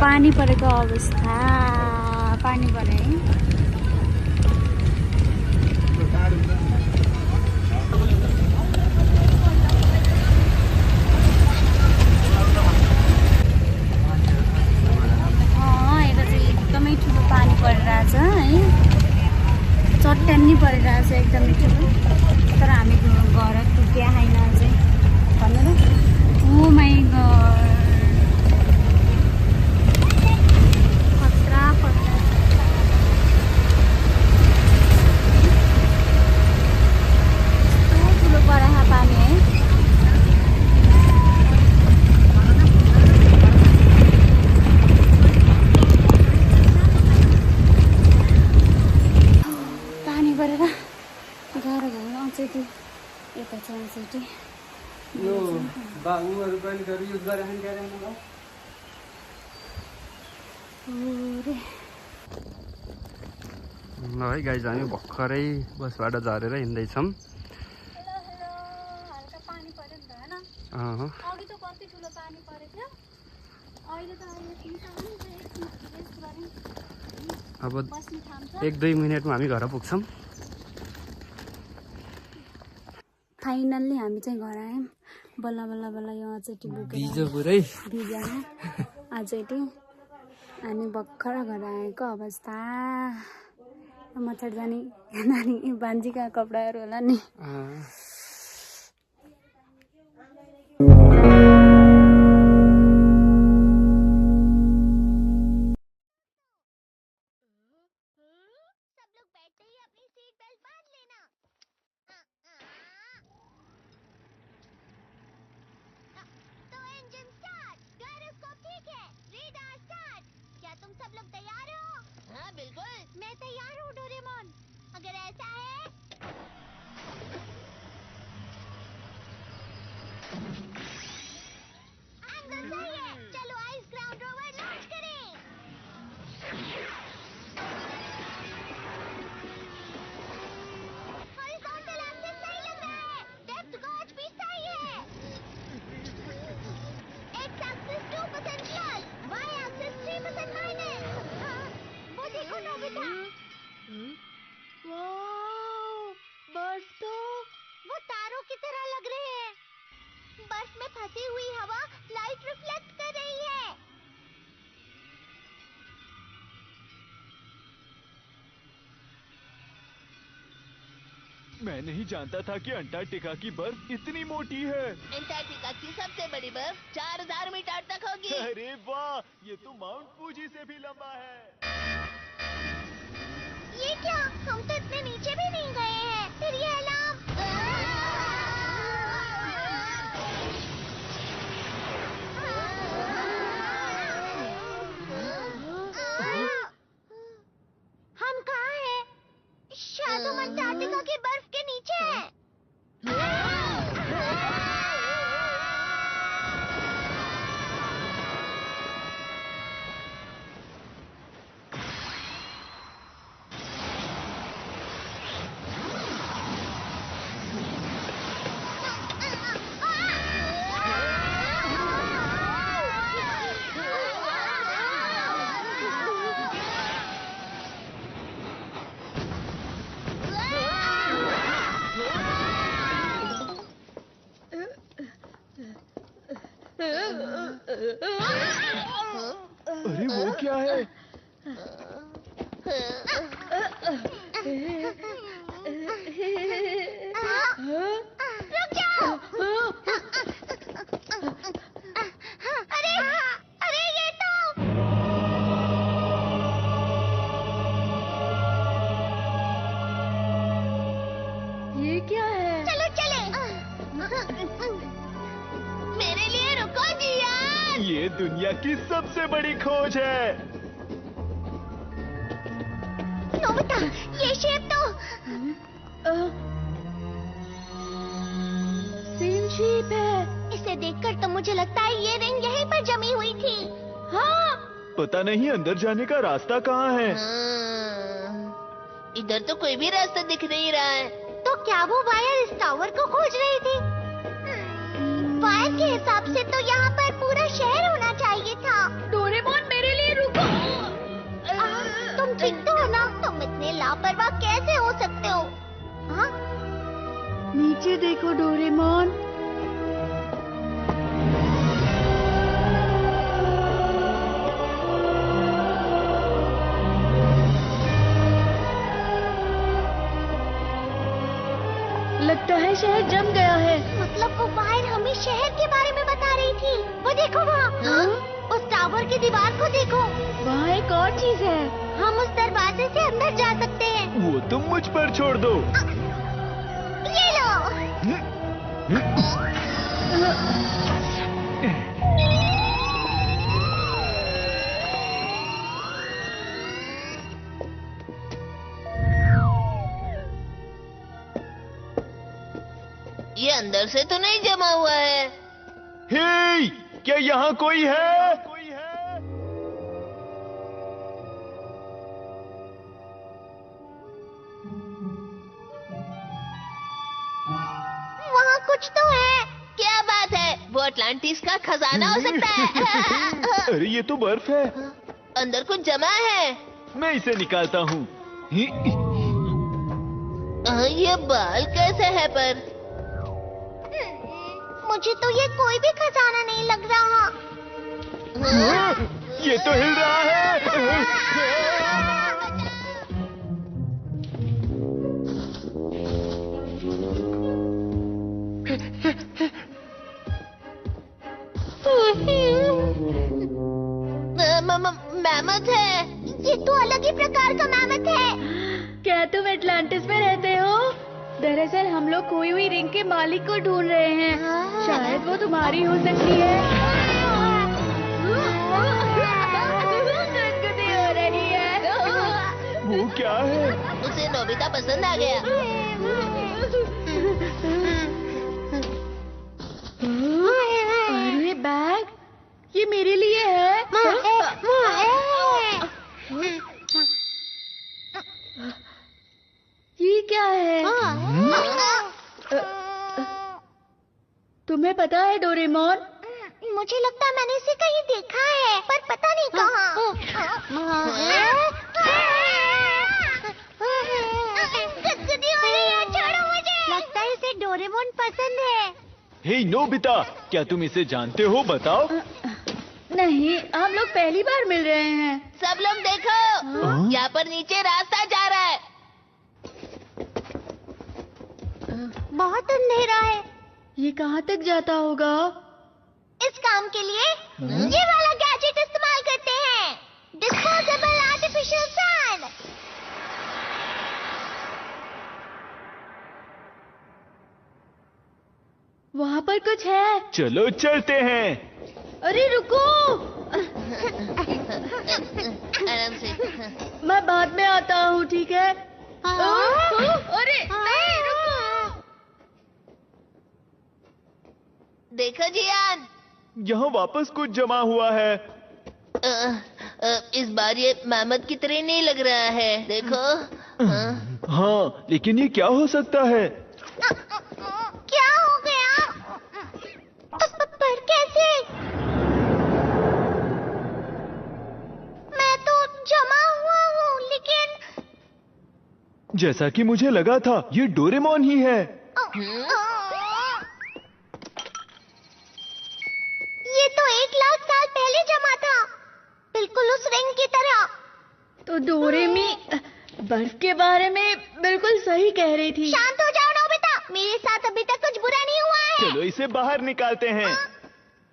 पानी परेको अवस्था। पानी परे है। यता चाहिँ एकदमै ठुलो पानी परिरहेछ है। चट्यानी परिरहेछ एकदमै ठुलो। तर हामी घर पुग्या होइन चाहिँ भन्नु न। ओ माई गॉड पानी है। पानी परेर गाह्रो भयो अचेटी। यता छ अचेटी। यो बाबुहरु पनि गरी युज गरेर ल्याएर ल। ल है गाइज हामी भर्खरै बसबाट झरेर हिँड्दैछौँ। अघि त कति ठुलो पानी परेको थियो। अहिले त अब 1-2 मिनेटमा हामी घर पुग्छौँ। फाइनल्ली हामी चाहिँ घर आयौँ। बल्ल यो अचेटी भिजो पुरै भिजामा अचेटी। अनि भर्खर घर आएको अवस्था। मच्छरदानी नानी बान्जीका कपडाहरू होला नि। मैं तैयार हूँ डोरेमोन। अगर ऐसा है एंगल सही है। चलो आइस ग्राउंड रोवर लॉन्च करें। हॉरिजॉन्टल एक्सिस सही लग रहा है। डेप्थ गॉज भी सही है। X axis 2% plus, Y axis 3% minus. वो देखो नोबिता। बर्फ तो वो तारों की तरह लग रहे हैं। बर्फ में फंसी हुई हवा लाइट रिफ्लेक्ट कर रही है। मैं नहीं जानता था कि अंटार्कटिका की बर्फ इतनी मोटी है। अंटार्कटिका की सबसे बड़ी बर्फ 4000 मीटर तक होगी। अरे वाह, ये तो माउंट फूजी से भी लंबा है। ये क्या? हम तो इतने नीचे भी नहीं गए हैं। फिर ये अलार्म। हम कहाँ हैं? शायद हम अंटार्कटिका की बर्फ के नीचे हैं। अरे वो क्या है? रुक जाओ। अरे अरे ये तो ये क्या है? चलो चले। मेरे लिए रुको जियान। ये दुनिया की सबसे बड़ी खोज है। नोबिता, ये शेप तो सेम शेप है। इसे देखकर तो मुझे लगता है ये रिंग यहीं पर जमी हुई थी। हाँ। पता नहीं अंदर जाने का रास्ता कहाँ है। इधर तो कोई भी रास्ता दिख नहीं रहा है। तो क्या वो वायर इस टावर को खोज रही थी? वायर के हिसाब से तो यहाँ पर पूरा शहर होना चाहिए था। डोरेमोन, मेरे लिए रुको। तुम ठीक तो हो ना? तुम इतने लापरवाह कैसे हो सकते हो? हाँ? नीचे देखो डोरेमोन। लगता है शहर जम गया है। मतलब वो वायर हमें शहर के बारे में बता रही थी। वो देखो वहाँ। उस टावर की दीवार को देखो। वहाँ एक और चीज है। हम उस दरवाजे से अंदर जा सकते हैं। वो तुम मुझ पर छोड़ दो। ये लो। ये अंदर से तो नहीं जमा हुआ है। हे, क्या यहाँ कोई है? वहाँ कुछ तो है। क्या बात है? वो अटलांटिस का खजाना हो सकता है। अरे ये तो बर्फ है। अंदर कुछ जमा है। मैं इसे निकालता हूँ। ये बाल कैसे है पर? मुझे तो ये कोई भी खजाना नहीं लग रहा। ये तो हिल रहा है। मैमथ है। ये तो अलग ही प्रकार का मैमथ है। क्या तुम एटलांटिस में रहते हो? दरअसल हम लोग खोई हुई रिंग के मालिक को ढूंढ रहे हैं। शायद वो तुम्हारी हो सकती है। गुदगुदी हो रही है। वो क्या है? उसे नोबिता पसंद आ गया। अरे बैग, ये मेरे लिए है। ये क्या है? तुम्हें पता है डोरेमोन? मुझे लगता है मैंने इसे कहीं देखा है, पर पता नहीं कहाँ। गुदगुदी हो रही है, छोड़ो मुझे। लगता है इसे डोरेमोन पसंद है। हे नोबिता, क्या तुम इसे जानते हो? बताओ। नहीं, हम लोग पहली बार मिल रहे हैं। सब लोग देखो, यहाँ पर नीचे रास्ता जा रहा है। बहुत अंधेरा है। ये कहाँ तक जाता होगा? इस काम के लिए ये वाला गैजेट इस्तेमाल करते हैं, डिस्पोजेबल आर्टिफिशियल सन। वहाँ पर कुछ है। चलो चलते हैं। अरे रुको, आराम से। मैं बाद में आता हूँ, ठीक है? अरे नहीं, रुको। देखो जियान, यहाँ वापस कुछ जमा हुआ है। इस बार ये मैमथ की तरह नहीं लग रहा है। देखो। हाँ, लेकिन ये क्या हो सकता है? क्या हो गया? पर कैसे? मैं तो जमा हुआ हूँ, लेकिन जैसा कि मुझे लगा था, ये डोरेमोन ही है। ये तो 1 लाख साल पहले जमा था, बिल्कुल उस रिंग की तरह। तो डोरेमी बर्फ के बारे में बिल्कुल सही कह रही थी। शांत हो जाओ नोबिता, मेरे साथ अभी तक कुछ बुरा नहीं हुआ है। चलो इसे बाहर निकालते हैं।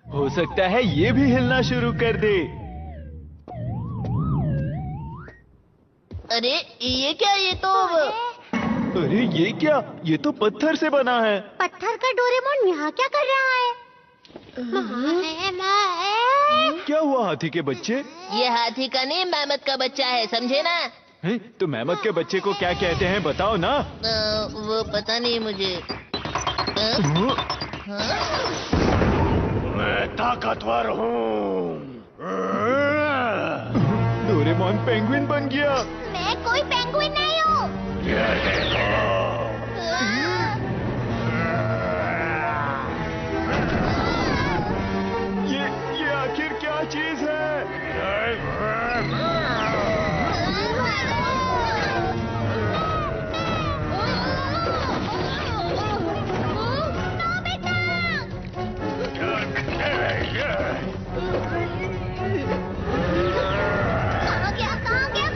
हो सकता है ये भी हिलना शुरू कर दे। अरे ये क्या? ये तो अरे ये क्या? ये तो पत्थर से बना है। पत्थर का डोरेमोन यहाँ क्या कर रहा है? क्या हुआ हाथी के बच्चे? ये हाथी का नहीं, मैमथ का बच्चा है, समझे ना? हैं? तो मैमथ के बच्चे को क्या कहते हैं, बताओ ना। वो पता नहीं मुझे। मैं ताकतवर हूँ। डोरेमोन पेंगुइन बन गया। मैं कोई पेंगुइन नहीं हूँ। ये आखिर क्या चीज है? कहाँ गया?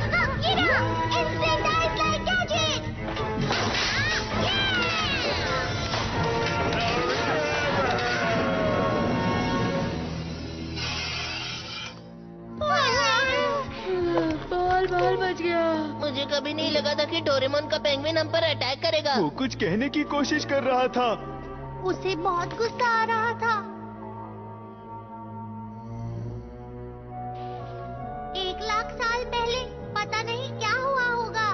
ये रहा, Instant Ice Light Gadget। Ball बच गया। मुझे कभी नहीं लगा था कि डोरेमोन का पेंगुइन हम पर अटैक करेगा। वो कुछ कहने की कोशिश कर रहा था। उसे बहुत गुस्सा आ रहा था। 1 लाख साल पहले पता नहीं क्या हुआ होगा।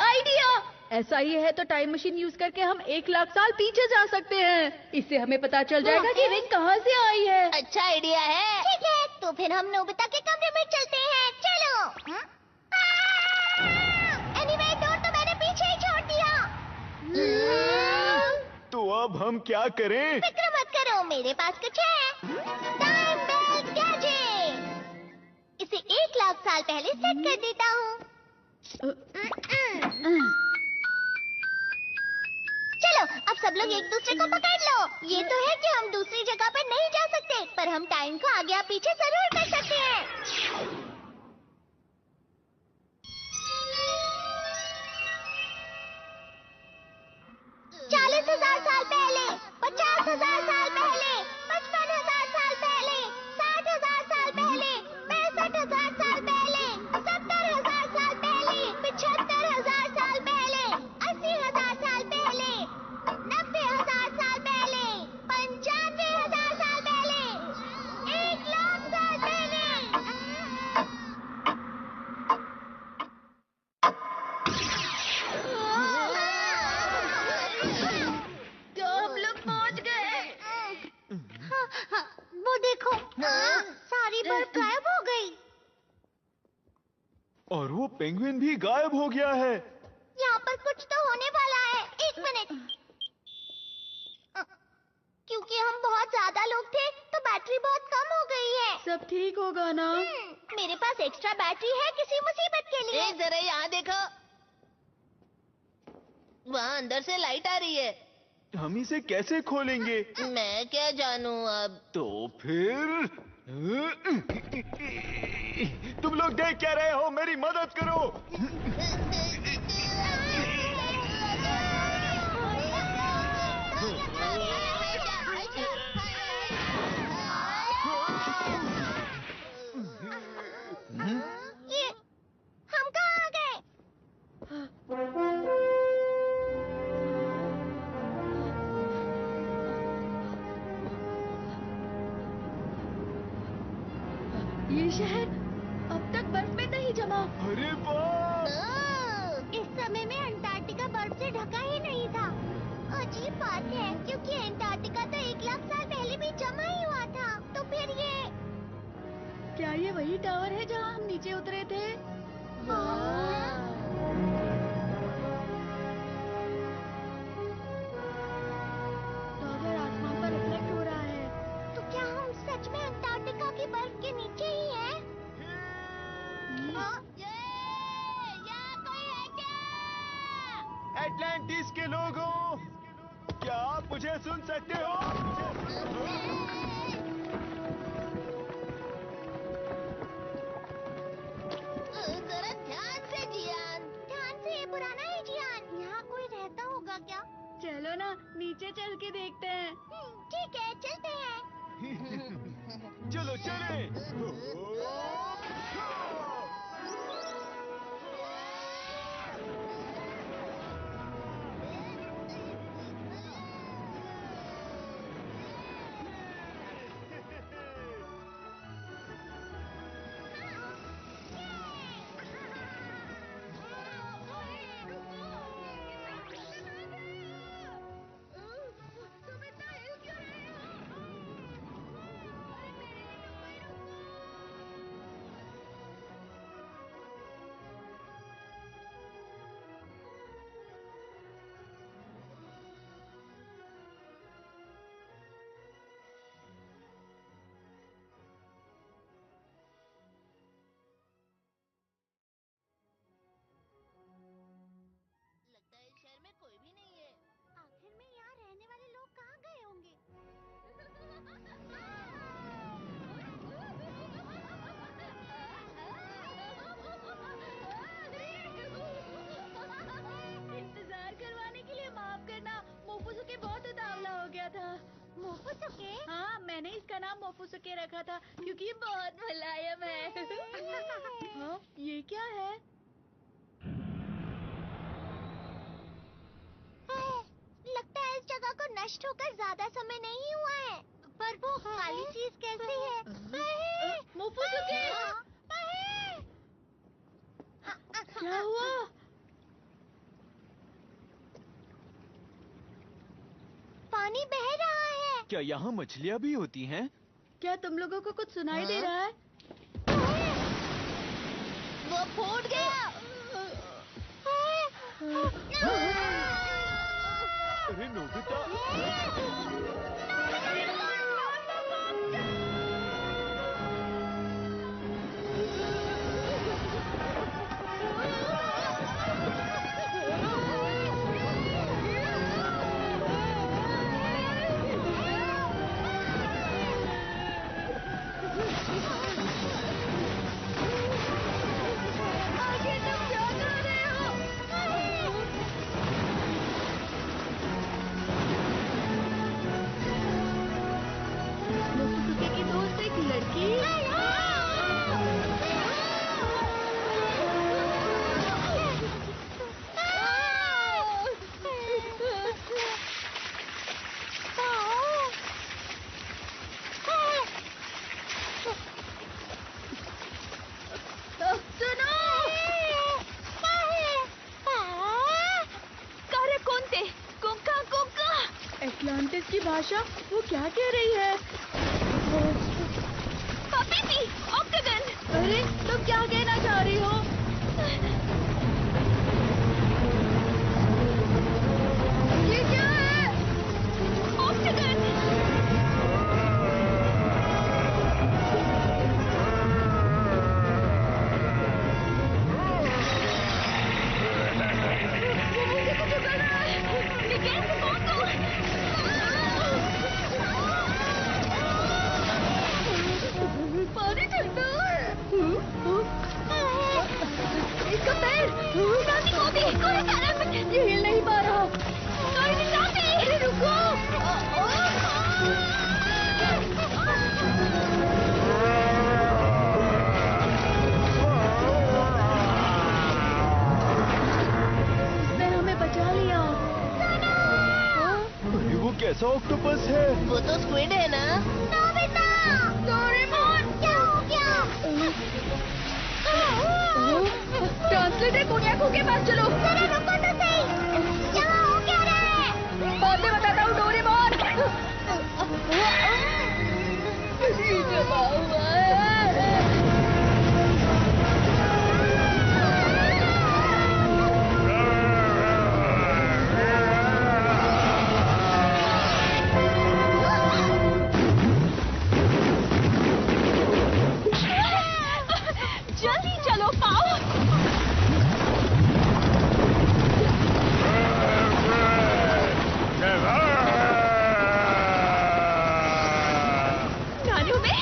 आइडिया! ऐसा ही है तो टाइम मशीन यूज करके हम 1 लाख साल पीछे जा सकते हैं। इससे हमें पता चल जाएगा कि रिंग कहाँ से आई है। अच्छा आइडिया है। ठीक है, तो फिर हम नोबिता के कमरे में चलते हैं। चलो। एनीवे, डोर तो मैंने पीछे ही छोड़ दिया। तो अब हम क्या करें? फिक्र मत करो, मेरे पास कुछ है। Time belt gadget. इसे 1 लाख साल पहले सेट कर देता हूँ। चलो, अब सब लोग एक दूसरे को पकड़ लो। ये तो है कि हम दूसरी जगह पर नहीं जा सकते, पर हम टाइम को आगे या पीछे जरूर कर सकते हैं। 40,000 साल पहले, 50,000 साल पहले, 55,000 साल पहले, 60,000 साल पहले, 65,000 साल पहले, 70,000 साल पहले, 75,000 साल पहले, 80,000 साल पहले, 90,000 साल पहले, 95,000 साल पहले, 1 लाख साल पहले। तो हम लोग पहुंच गए। वो देखो, सारी बर्फ गायब हो गई। और वो पेंगुइन भी गायब हो गया है। यहाँ पर कुछ तो होने वाला है। 1 मिनट। क्योंकि हम बहुत ज्यादा लोग थे, तो बैटरी बहुत कम हो गई है। सब ठीक होगा ना? मेरे पास एक्स्ट्रा बैटरी है किसी मुसीबत के लिए। जरा यहाँ देखो, वहाँ अंदर से लाइट आ रही है। हम इसे कैसे खोलेंगे? मैं क्या जानूँ अब। तो फिर तुम लोग देख क्या रहे हो? मेरी मदद करो। ये हम कहाँ आ गए? ये शहर अब तक बर्फ में नहीं जमा। अरे बाप! इस समय में अंटार्कटिका बर्फ से ढका ही नहीं था। अजीब बात है, क्योंकि अंटार्कटिका तो 1 लाख साल पहले भी जमा ही हुआ था। तो फिर ये क्या ये वही टावर है जहाँ हम नीचे उतरे थे? टावर आसमान पर रिफ्लेक्ट हो रहा है। तो क्या हम सच में अंटार्कटिका की बर्फ के नीचे ही हैं? यहाँ कोई है क्या? एटलांटिस के लोगों, क्या आप मुझे सुन सकते हो? जरा ध्यान से जियान। ध्यान से, ये पुराना है जियान। यहाँ कोई रहता होगा क्या? चलो ना नीचे चल के देखते हैं। ठीक है, चलते हैं। चलो चले। लगता है इस शहर में कोई भी नहीं है। आखिर में यहाँ रहने वाले लोग कहाँ गए होंगे? इंतजार करवाने के लिए माफ करना, मोफुसुके बहुत उतावला हो गया था। मोफुसुके? हाँ, मैंने इसका नाम मोफुसुके रखा था क्योंकि ये बहुत मुलायम है। हाँ, ये क्या है? लगता है इस जगह को नष्ट होकर ज्यादा समय नहीं हुआ है। पर वो काली चीज कैसी है? मोफुसुके! क्या हुआ? पानी बह रहा है। क्या यहाँ मछलियाँ भी होती हैं? क्या तुम लोगों को कुछ सुनाई दे रहा है? वो फूट गया। अरे नोबिता! मोफुसुके की दोस्त एक लड़की। सुनो! कार्य कोणते? कुंका कुंका। एटलांटिस की भाषा वो क्या कह रही है? पपीती, ऑक्टागन। अरे तुम क्या कहना चाह रही हो? ये क्या है? ऑक्टागन। मुझे कुछ कर रहा है। मैं कैसे पहुंचूं? कैसा ऑक्टोपस है? वो तो स्क्विड है ना? नोबिता! डोरेमोन! क्या हो गया? ट्रांसलेटर कोनियाको के पास चलो। जरा रुको तो सही। यहाँ हो क्या रहा है? बाद में बताता हूँ डोरेमोन। जमा हुआ है। जल्दी चलो पाओ। नानू में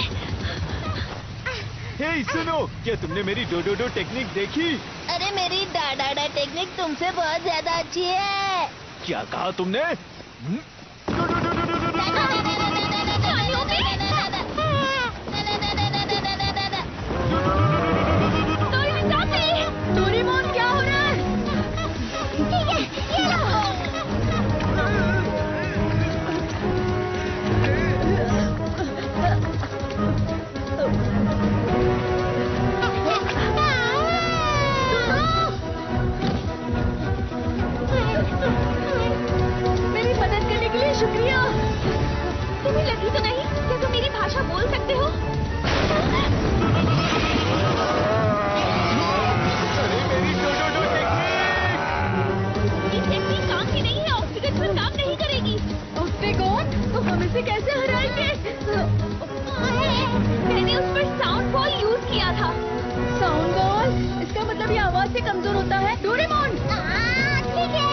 हे सुनो, क्या तुमने मेरी डोडोडो टेक्निक देखी? अरे मेरी डाडा टेक्निक तुमसे बहुत ज्यादा अच्छी है। क्या कहा तुमने? डोरेमोन क्या हो रहा है? ठीक है, ये लो। मेरी मदद करने के लिए शुक्रिया। तुम्हें लगी तो नहीं? क्या तुम मेरी भाषा बोल सकते हो? अरे मेरी डोडोडो टेक्निक! ये टेक्निक काम की नहीं है, ऑक्सीजन पर काम नहीं करेगी। ऑक्टेगॉन, तो हम इसे कैसे हराएंगे? मैंने उस पर साउंड बॉल यूज किया था। Sound ball? इसका मतलब ये आवाज से कमजोर होता है। डोरेमोन! ठीक है।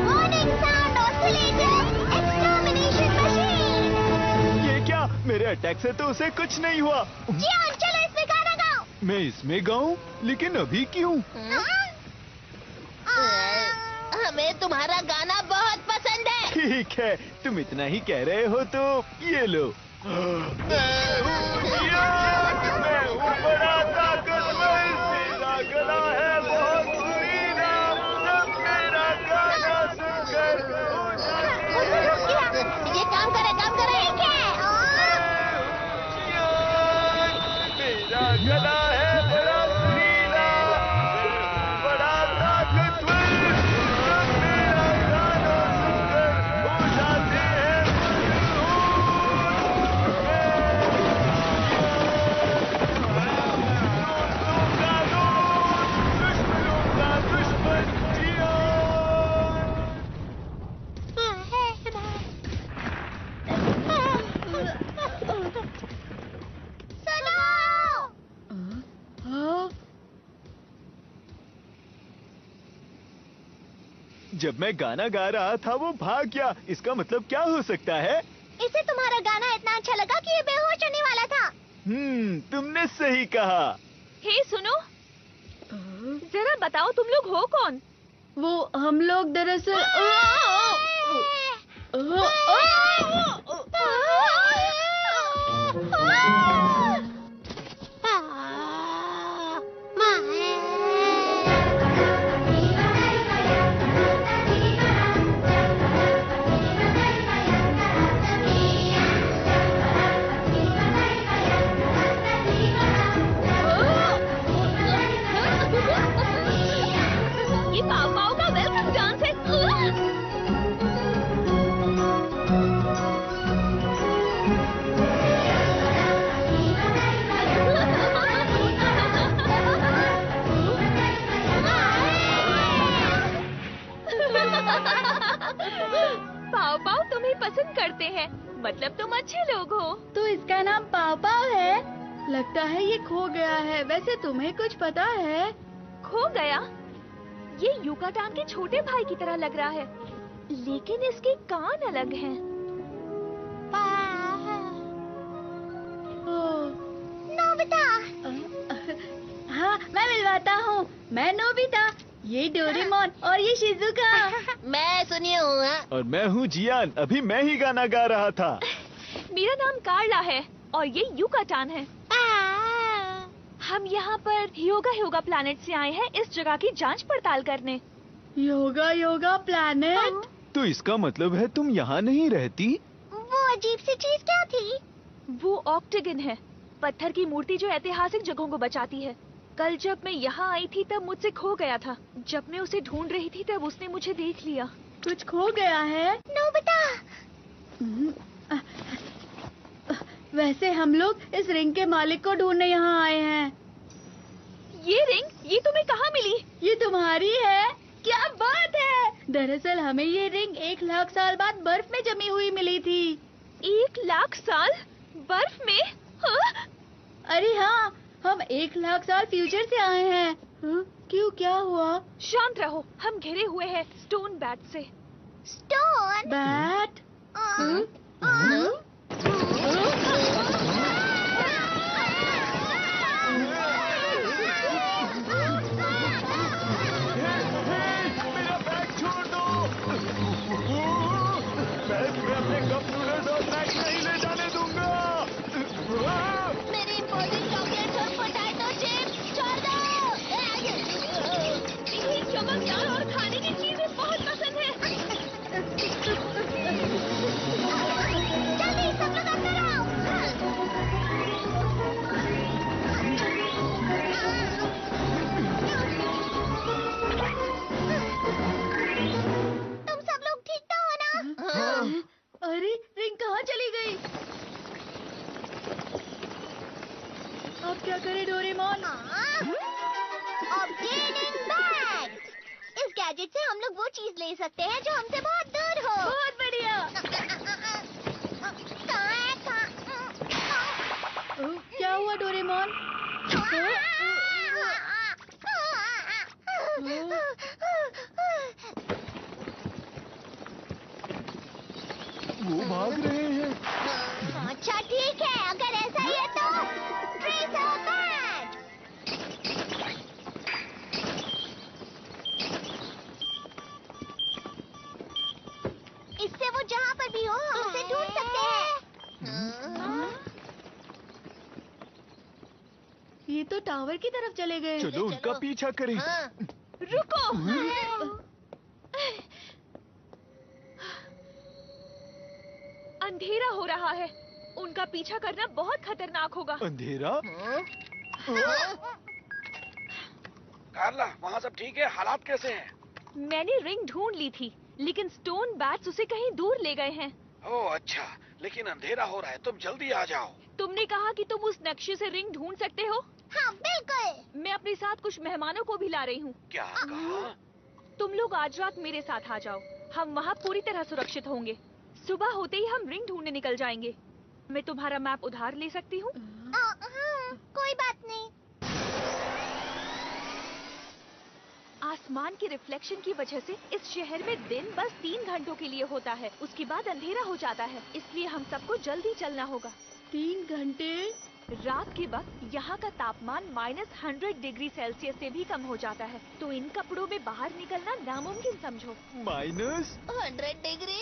Warning sound oscillator extermination machine. ये क्या? मेरे अटैक से तो उसे कुछ नहीं हुआ। जियान, चलो इसमें गाना गाओ। मैं इसमें गाऊं? लेकिन अभी क्यों? हमें तुम्हारा गाना बहुत पसंद है। ठीक है, तुम इतना ही कह रहे हो तो ये लो। मैं हूँ बड़ा ताकतवर, मेरा गला है बहुत सुरीला, सब मेरा गाना सुनकर हो जाते ये काम करे। मेरा गला है बड़ा सुरीला, बड़ा ताकतवर, सब मेरा गाना सुनकर हो जाते हैं दुश्मनों का दुश्मन जियान। जब मैं गाना गा रहा था वो भाग गया, इसका मतलब क्या हो सकता है? इसे तुम्हारा गाना इतना अच्छा लगा कि ये बेहोश होने वाला था। तुमने सही कहा। हे सुनो, जरा बताओ तुम लोग हो कौन? वो हम लोग दरअसल ये पाव पाव का वेलकम डांस है। पाव पाव तुम्हें पसंद करते हैं, मतलब तुम अच्छे लोग हो। तो इसका नाम पापा है। लगता है ये खो गया है। वैसे तुम्हें कुछ पता है? खो गया? ये युकाटान के छोटे भाई की तरह लग रहा है, लेकिन इसके कान अलग हैं। नोबिता। हाँ, मैं मिलवाता हूँ। मैं नोबिता, ये डोरेमोन और ये शिजुका। मैं सुनिए हूँ। और मैं हूँ जियान, अभी मैं ही गाना गा रहा था। मेरा नाम कार्ला है और ये युकाटान है। हम यहाँ पर योगा प्लैनेट से आए हैं इस जगह की जांच पड़ताल करने। योगा प्लैनेट? तो इसका मतलब है तुम यहाँ नहीं रहती? वो अजीब सी चीज क्या थी? वो ऑक्टेगन है, पत्थर की मूर्ति जो ऐतिहासिक जगहों को बचाती है। कल जब मैं यहाँ आई थी तब मुझसे खो गया था। जब मैं उसे ढूंढ रही थी तब उसने मुझे देख लिया। कुछ खो गया है? नोबिता! वैसे हम लोग इस रिंग के मालिक को ढूंढने यहाँ आए हैं। ये रिंग, ये तुम्हें कहाँ मिली? ये तुम्हारी है? क्या बात है! दरअसल हमें ये रिंग 1 लाख साल बाद बर्फ में जमी हुई मिली थी। 1 लाख साल बर्फ में? हाँ? अरे हाँ, हम 1 लाख साल फ्यूचर से आए हैं। हाँ? क्यों, क्या हुआ? शांत रहो, हम घिरे हुए हैं स्टोन बैट से। स्टोन? बैट? मेरा बैग छोड़ दो। मैं तुम्हें अपने कप नूडल्स और स्नैक्स नहीं ले जाने दूंगा। मेरे इम्पोर्टेंट चॉकलेट्स और पोटैटो चिप्स छोड़ दो। इन्हें चमकदार और खाने की चीजें बहुत पसंद है। जल्दी सब लोग अंदर आओ। तुम सब लोग ठीक तो हो ना? अरे रिंग कहाँ चली गई? अब क्या करे डोरेमोन? Obtaining bag. इस गैजेट से हम लोग वो चीज ले सकते हैं जो हमसे बहुत दूर हो। बहुत बढ़िया। क्या हुआ डोरेमोन? वो भाग रहे हैं। अच्छा ठीक है, अगर ऐसा ही है तो ट्रेसर बैग। इससे वो जहाँ पर भी हो हम उसे ढूंढ सकते हैं। ये तो टावर की तरफ चले गए। चलो उनका पीछा करें। रुको! अंधेरा हो रहा है, उनका पीछा करना बहुत खतरनाक होगा। अंधेरा? कार्ला, वहाँ सब ठीक है? हालात कैसे हैं? मैंने रिंग ढूंढ ली थी, लेकिन स्टोन बैट्स उसे कहीं दूर ले गए हैं। ओह अच्छा, लेकिन अंधेरा हो रहा है, तुम जल्दी आ जाओ। तुमने कहा कि तुम उस नक्शे से रिंग ढूंढ सकते हो। हाँ बिल्कुल। मैं अपने साथ कुछ मेहमानों को भी ला रही हूँ। क्या कहा? तुम लोग आज रात मेरे साथ आ जाओ, हम वहाँ पूरी तरह सुरक्षित होंगे। सुबह होते ही हम रिंग ढूंढने निकल जाएंगे। मैं तुम्हारा मैप उधार ले सकती हूँ? कोई बात नहीं। आसमान की रिफ्लेक्शन की वजह से इस शहर में दिन बस 3 घंटों के लिए होता है, उसके बाद अंधेरा हो जाता है, इसलिए हम सबको जल्दी चलना होगा। 3 घंटे? रात के वक्त यहाँ का तापमान -100 डिग्री सेल्सियस से भी कम हो जाता है, तो इन कपड़ों में बाहर निकलना नामुमकिन समझो। -100 डिग्री?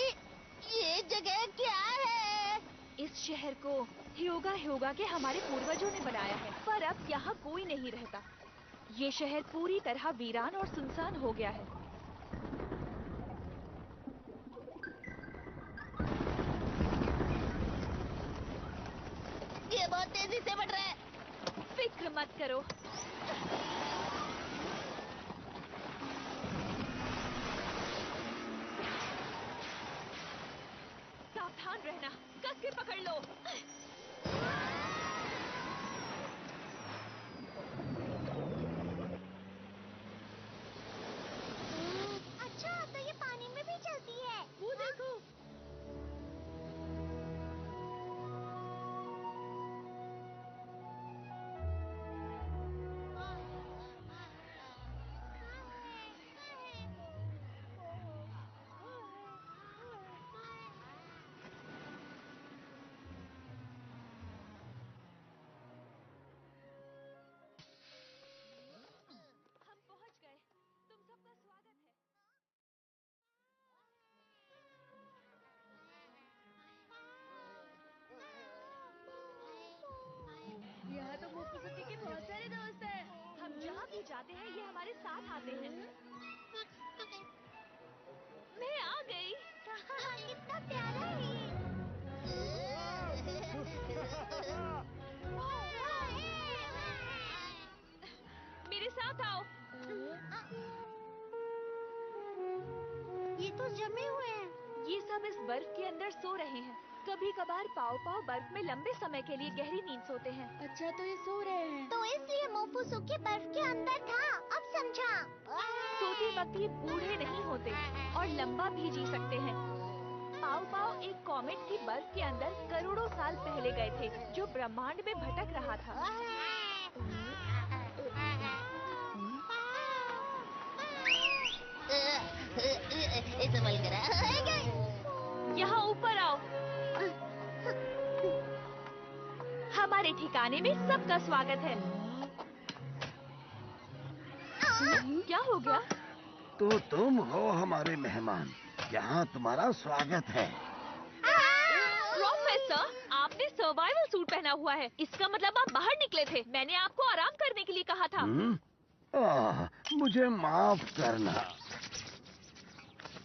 ये जगह क्या है? इस शहर को ह्योगा के हमारे पूर्वजों ने बनाया है, पर अब यहाँ कोई नहीं रहता। ये शहर पूरी तरह वीरान और सुनसान हो गया है। ये बहुत तेजी से बढ़ रहा है। फिक्र मत करो। सावधान रहना, कस के पकड़ लो। अच्छा, तो ये पानी में भी चलती है। वो देखो। हम पहुंच गए। तुम सबका स्वागत है। यहाँ तो मोकुसुकी के बहुत सारे दोस्त हैं। हम जहाँ भी जाते हैं ये हमारे साथ आते हैं। मैं आ गई। जमे हुए हैं। ये सब इस बर्फ के अंदर सो रहे हैं। कभी कभार पाव पाव बर्फ में लंबे समय के लिए गहरी नींद सोते हैं। अच्छा, तो ये सो रहे हैं। तो इसलिए मोफू सूखे बर्फ के अंदर था। अब समझा। सोते वक्त ये बूढ़े नहीं होते और लंबा भी जी सकते हैं। पाव पाव एक कॉमेट की बर्फ के अंदर करोड़ों साल पहले गए थे, जो ब्रह्मांड में भटक रहा था। संभल कर यहाँ ऊपर आओ। हमारे ठिकाने में सबका स्वागत है। क्या हो गया? तो तुम हो हमारे मेहमान, यहाँ तुम्हारा स्वागत है। प्रोफेसर, आपने सर्वाइवल सूट पहना हुआ है। इसका मतलब आप बाहर निकले थे। मैंने आपको आराम करने के लिए कहा था। मुझे माफ करना,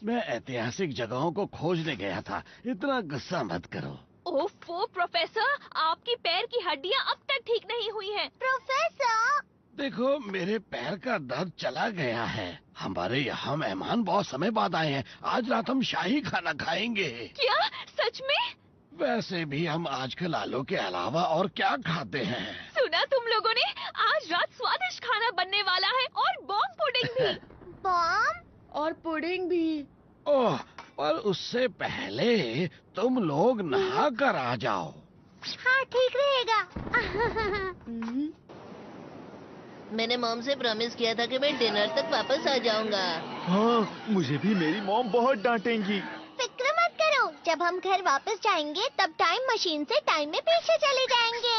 मैं ऐतिहासिक जगहों को खोजने गया था। इतना गुस्सा मत करो। ओफो प्रोफेसर, आपकी पैर की हड्डियाँ अब तक ठीक नहीं हुई हैं। प्रोफेसर, देखो, मेरे पैर का दर्द चला गया है। हमारे यहाँ मेहमान बहुत समय बाद आए हैं। आज रात हम शाही खाना खाएंगे। क्या सच में? वैसे भी हम आजकल आलू के अलावा और क्या खाते हैं? सुना तुम लोगों ने? आज रात स्वादिष्ट खाना बनने वाला है और बॉम्ब पुडिंग भी। बॉम्ब और पुडिंग भी। ओह, पर उससे पहले तुम लोग नहा कर आ जाओ। हाँ, ठीक रहेगा। मैंने मॉम से प्रॉमिस किया था कि मैं डिनर तक वापस आ जाऊंगा। हाँ, मुझे भी मेरी मॉम बहुत डांटेंगी। फिक्र मत करो, जब हम घर वापस जाएंगे तब टाइम मशीन से टाइम में पीछे चले जाएंगे।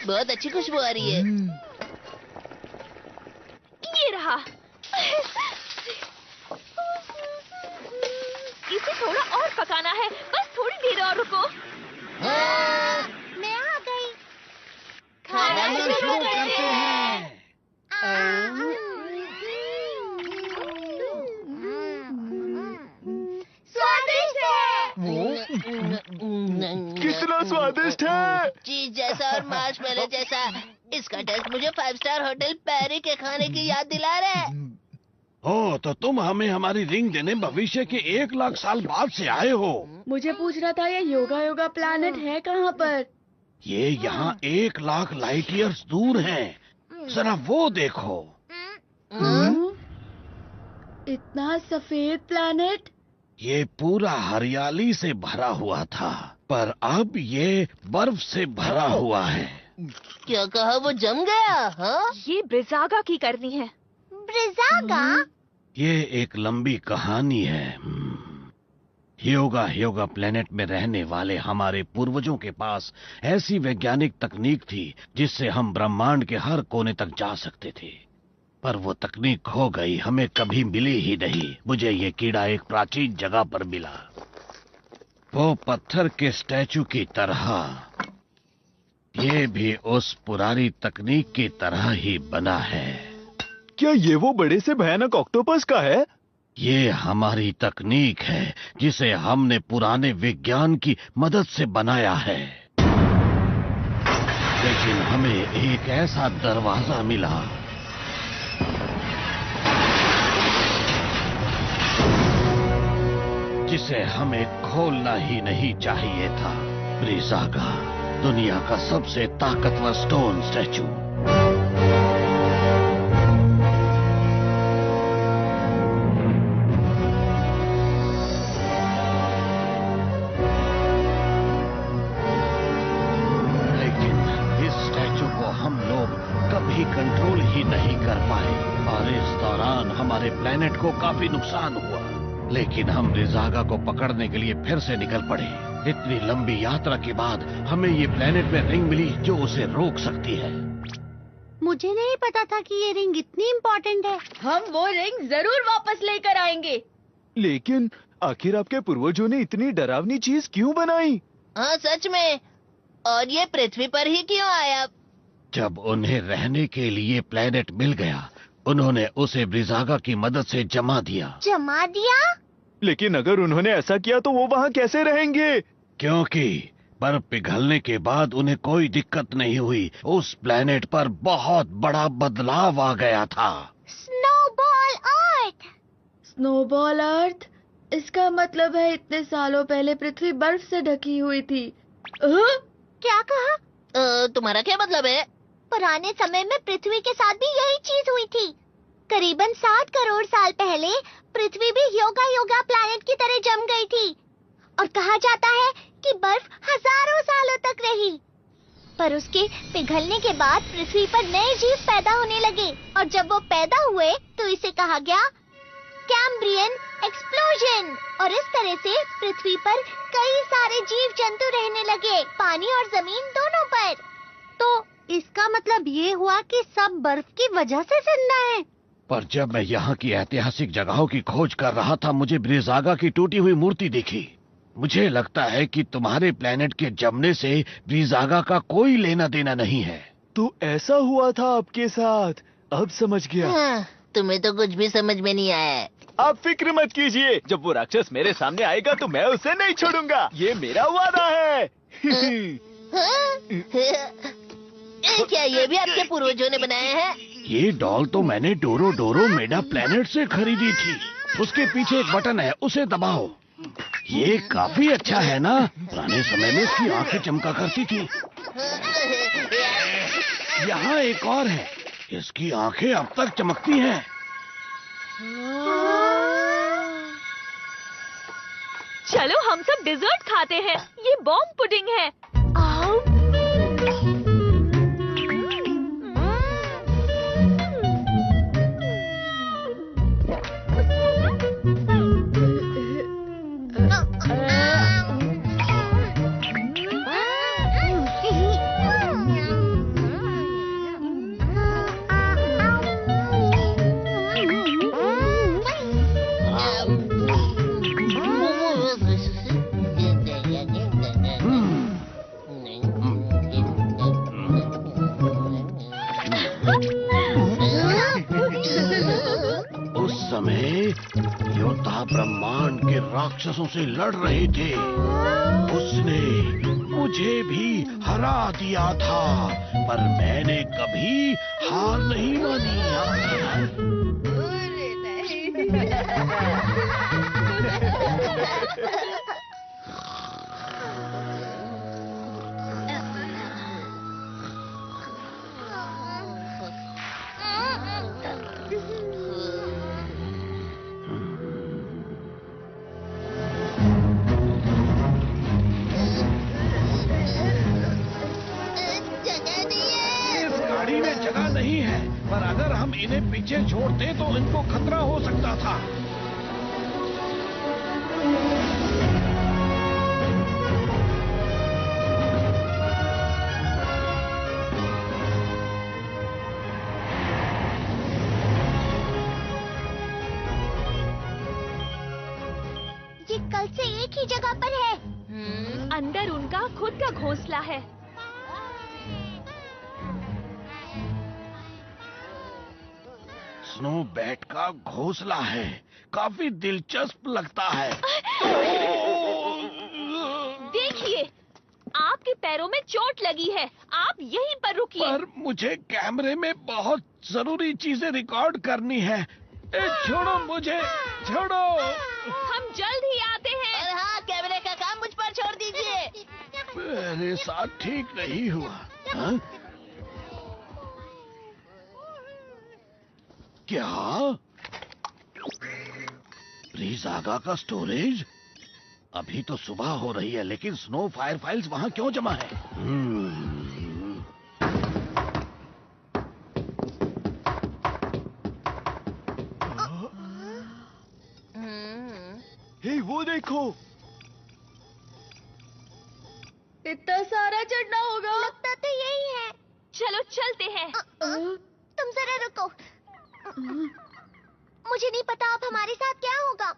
बहुत अच्छी खुशबू आ रही है। ये रहा। इसे थोड़ा और पकाना है। बस थोड़ी देर और रुको। मैं आ गई। खाना शुरू करते हैं। स्वादिष्ट है। कितना स्वादिष्ट है। चीज जैसा और मार्शमेलो जैसा। इसका टेस्ट मुझे 5 स्टार होटल पैरी के खाने की याद दिला रहा है। हो, तो तुम हमें हमारी रिंग देने भविष्य के 1 लाख साल बाद से आए हो। मुझे पूछना था, ये योगा प्लैनेट है कहाँ पर? ये यहाँ 1 लाख लाइट ईयर्स दूर है। जरा वो देखो। इतना सफेद प्लैनेट। ये पूरा हरियाली से भरा हुआ था, पर अब ये बर्फ से भरा हुआ है। क्या कहा? वो जम गया? हाँ? ये ब्रिजागा की करनी है। ब्रिजागा? ये एक लंबी कहानी है। योगा प्लेनेट में रहने वाले हमारे पूर्वजों के पास ऐसी वैज्ञानिक तकनीक थी जिससे हम ब्रह्मांड के हर कोने तक जा सकते थे, पर वो तकनीक खो गई, हमें कभी मिली ही नहीं। मुझे ये कीड़ा एक प्राचीन जगह पर मिला, वो पत्थर के स्टैचू की तरह। ये भी उस पुरानी तकनीक की तरह ही बना है। क्या ये वो बड़े से भयानक ऑक्टोपस का है? ये हमारी तकनीक है जिसे हमने पुराने विज्ञान की मदद से बनाया है, लेकिन हमें एक ऐसा दरवाजा मिला जिसे हमें खोलना ही नहीं चाहिए था। ब्रिजागा, दुनिया का सबसे ताकतवर स्टोन स्टैचू। कभी कंट्रोल ही नहीं कर पाए और इस दौरान हमारे प्लेनेट को काफी नुकसान हुआ, लेकिन हम ब्रिजागा को पकड़ने के लिए फिर से निकल पड़े। इतनी लंबी यात्रा के बाद हमें ये प्लेनेट में रिंग मिली जो उसे रोक सकती है। मुझे नहीं पता था कि ये रिंग इतनी इम्पोर्टेंट है। हम वो रिंग जरूर वापस लेकर आएंगे। लेकिन आखिर आपके पूर्वजों ने इतनी डरावनी चीज क्यों बनाई? हाँ, सच में। और ये पृथ्वी पर ही क्यों आया? जब उन्हें रहने के लिए प्लेनेट मिल गया, उन्होंने उसे ब्रिजागा की मदद से जमा दिया। जमा दिया? लेकिन अगर उन्होंने ऐसा किया तो वो वहाँ कैसे रहेंगे? क्योंकि बर्फ पिघलने के बाद उन्हें कोई दिक्कत नहीं हुई। उस प्लेनेट पर बहुत बड़ा बदलाव आ गया था। स्नोबॉल अर्थ। स्नोबॉल अर्थ, इसका मतलब है इतने सालों पहले पृथ्वी बर्फ से ढकी हुई थी। क्या कहा? तुम्हारा क्या मतलब है? पुराने समय में पृथ्वी के साथ भी यही चीज हुई थी। करीबन 7 करोड़ साल पहले पृथ्वी भी योगा योगा प्लैनेट की तरह जम गई थी और कहा जाता है कि बर्फ हजारों सालों तक रही। पर उसके पिघलने के बाद पृथ्वी पर नए जीव पैदा होने लगे और जब वो पैदा हुए तो इसे कहा गया कैम्ब्रियन एक्सप्लोजन। और इस तरह से पृथ्वी पर कई सारे जीव जंतु रहने लगे, पानी और जमीन दोनों पर। तो इसका मतलब ये हुआ कि सब बर्फ की वजह से जिंदा है। पर जब मैं यहाँ की ऐतिहासिक जगहों की खोज कर रहा था, मुझे ब्रिजागा की टूटी हुई मूर्ति दिखी। मुझे लगता है कि तुम्हारे प्लेनेट के जमने से ब्रिजागा का कोई लेना देना नहीं है। तो ऐसा हुआ था आपके साथ, अब समझ गया। हाँ, तुम्हें तो कुछ भी समझ में नहीं आया है। आप फिक्र मत कीजिए, जब वो राक्षस मेरे सामने आएगा तो मैं उसे नहीं छोड़ूंगा, ये मेरा वादा है। क्या ये भी आपके पूर्वजों ने बनाया है? ये डॉल तो मैंने डोरो डोरो मेडा प्लेनेट से खरीदी थी। उसके पीछे एक बटन है, उसे दबाओ। ये काफी अच्छा है ना? पुराने समय में इसकी आंखें चमका करती थी। यहाँ एक और है, इसकी आंखें अब तक चमकती हैं। चलो हम सब डिजर्ट खाते हैं। ये बॉम्ब पुडिंग है। ब्रह्मांड के राक्षसों से लड़ रहे थे। उसने मुझे भी हरा दिया था, पर मैंने कभी हार नहीं मानी। जगह नहीं है, पर अगर हम इन्हें पीछे छोड़ते तो इनको खतरा हो सकता था। ये कल से एक ही जगह पर है। अंदर उनका खुद का घोंसला है। स्नो बैट का घोंसला है, काफी दिलचस्प लगता है। देखिए, आपके पैरों में चोट लगी है, आप यहीं पर रुकिए। पर मुझे कैमरे में बहुत जरूरी चीजें रिकॉर्ड करनी है। छोड़ो मुझे, छोड़ो। हम जल्द ही आते हैं। और हाँ, कैमरे का काम मुझ पर छोड़ दीजिए। मेरे साथ ठीक नहीं हुआ। हाँ? क्या? ब्रिजागा का स्टोरेज? अभी तो सुबह हो रही है, लेकिन स्नो फायर फाइल्स वहां क्यों जमा है? हे, वो देखो। इतना सारा चढ़ना होगा। लगता तो यही है। चलो चलते हैं। तुम जरा रुको। मुझे नहीं पता अब हमारे साथ क्या होगा,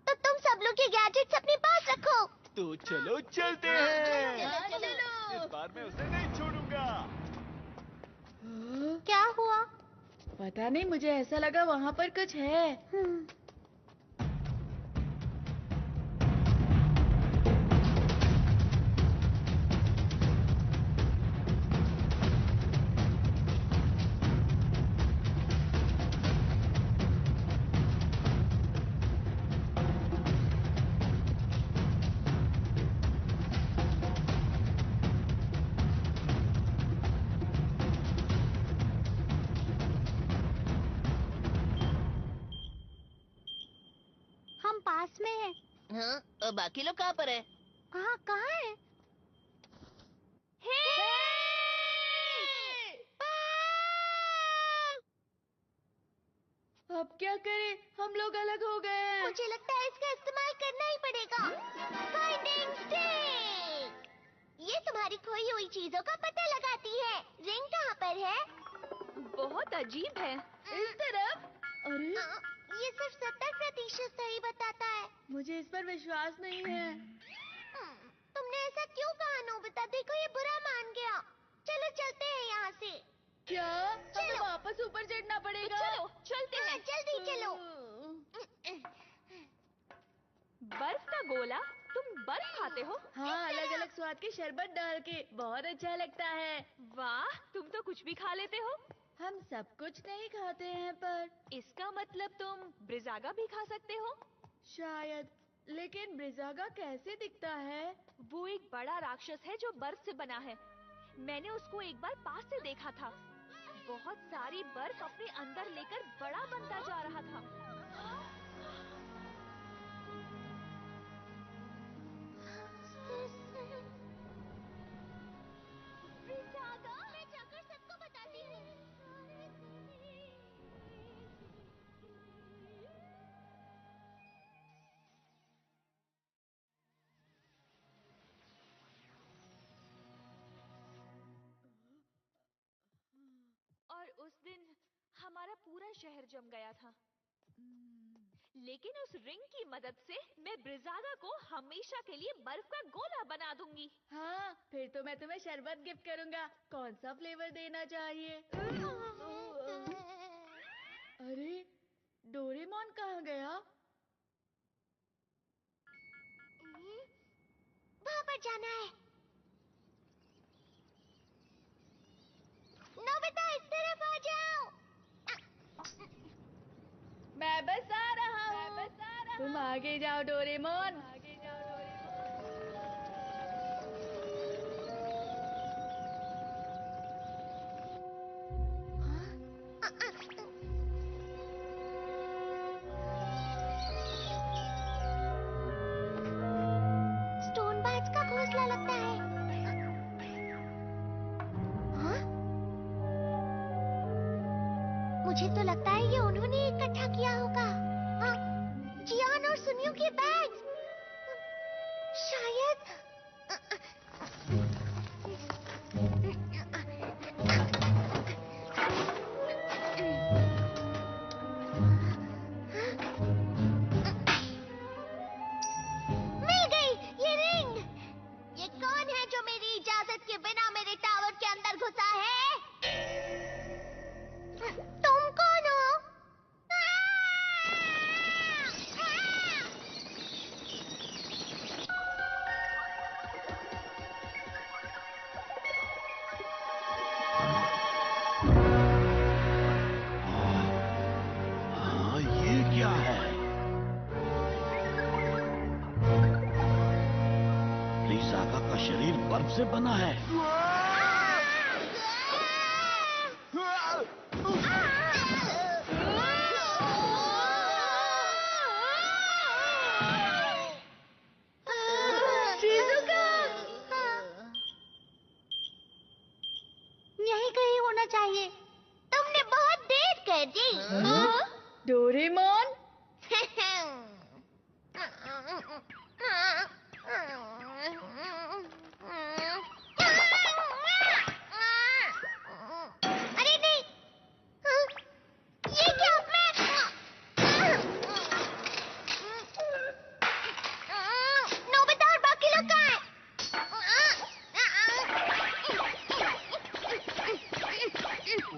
तो तुम सब लोग ये गैजेट्स अपने पास रखो। तो चलो चलते हैं। इस बार मैं उसे नहीं छोड़ूंगा। क्या हुआ? पता नहीं, मुझे ऐसा लगा वहाँ पर कुछ है। हाँ, और बाकी लोग कहाँ पर है? कहाँ है? अब क्या करें? हम लोग अलग हो गए हैं। मुझे लगता है इसका इस्तेमाल करना ही पड़ेगा। Finding stick. ये तुम्हारी खोई हुई चीजों का पता लगाती है। रिंग कहाँ पर है? बहुत अजीब है। इस तरफ। अरे ये सिर्फ 70% सही बताता है। मुझे इस पर विश्वास नहीं है। तुमने ऐसा क्यों कहा नोबिता? देखो ये बुरा मान गया। चलो चलते हैं यहाँ से। क्या हमें वापस ऊपर चढ़ना पड़ेगा? चलो चलते हैं। जल्दी चलो। बर्फ का गोला? तुम बर्फ खाते हो? हाँ, अलग अलग स्वाद के शरबत डाल के बहुत अच्छा लगता है। वाह, तुम तो कुछ भी खा लेते हो। हम सब कुछ नहीं खाते हैं, पर इसका मतलब तुम ब्रिजागा भी खा सकते हो? शायद। लेकिन ब्रिजागा कैसे दिखता है? वो एक बड़ा राक्षस है जो बर्फ से बना है। मैंने उसको एक बार पास से देखा था। बहुत सारी बर्फ अपने अंदर लेकर बड़ा बनता जा रहा था। मैं जाकर सबको बताती हूँ। और उस दिन हमारा पूरा शहर जम गया था। लेकिन उस रिंग की मदद से मैं ब्रिजागा को हमेशा के लिए बर्फ का गोला बना दूंगी। हाँ, फिर तो मैं तुम्हें शरबत गिफ्ट करूंगा। कौन सा फ्लेवर देना चाहिए? अरे डोरेमोन कहाँ गया? वहाँ पर जाना है। नोबिता इस तरफ आ जाओ। मैं बस आ रहा हूँ। तुम आगे जाओ डोरेमोन। स्टोन बाज का घोंसला लगता है। हाँ? मुझे तो लगता है ये उन्होंने इकट्ठा किया होगा। हाँ? जियान और सुनियो के बैग्स। शायद। मिल गई ये रिंग। ये कौन है जो मेरी इजाजत के बिना मेरे टावर के अंदर घुसा है? तुम कौन हो? ये क्या है? ब्रिजागा का शरीर बर्फ से बना है। यहीं कहीं होना चाहिए। तुमने बहुत देर कर दी। डोरेमोन? अरे नहीं। ये क्या? नोबिता और बाकी लोग कहाँ हैं?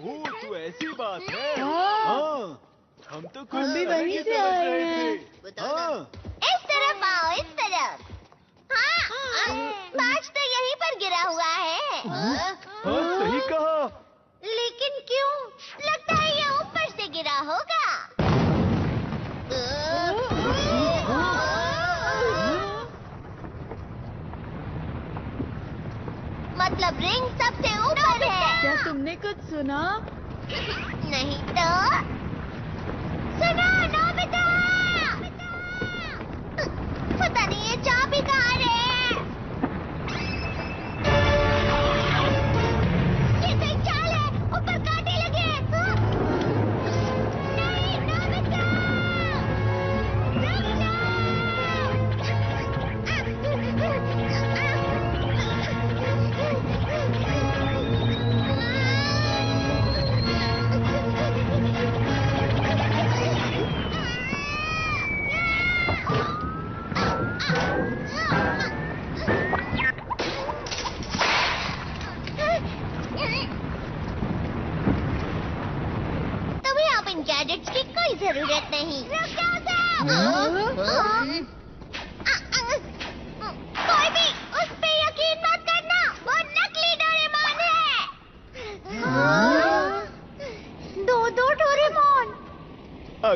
ओह, तो ऐसी बात है। हाँ। हाँ, हम तो कुछ हम भी तरह वहीं की से समझ आए रहे हैं। थे। बताओ ना। हाँ, इस तरफ आओ, इस तरफ। हाँ, बाज तो यहीं पर गिरा हुआ है। हाँ, सही कहा। लेकिन क्यों? लगता है ये ऊपर से गिरा होगा। मतलब रिंग सबसे ऊपर है। क्या तुमने कुछ सुना? नहीं तो सुनो नोबिता। पता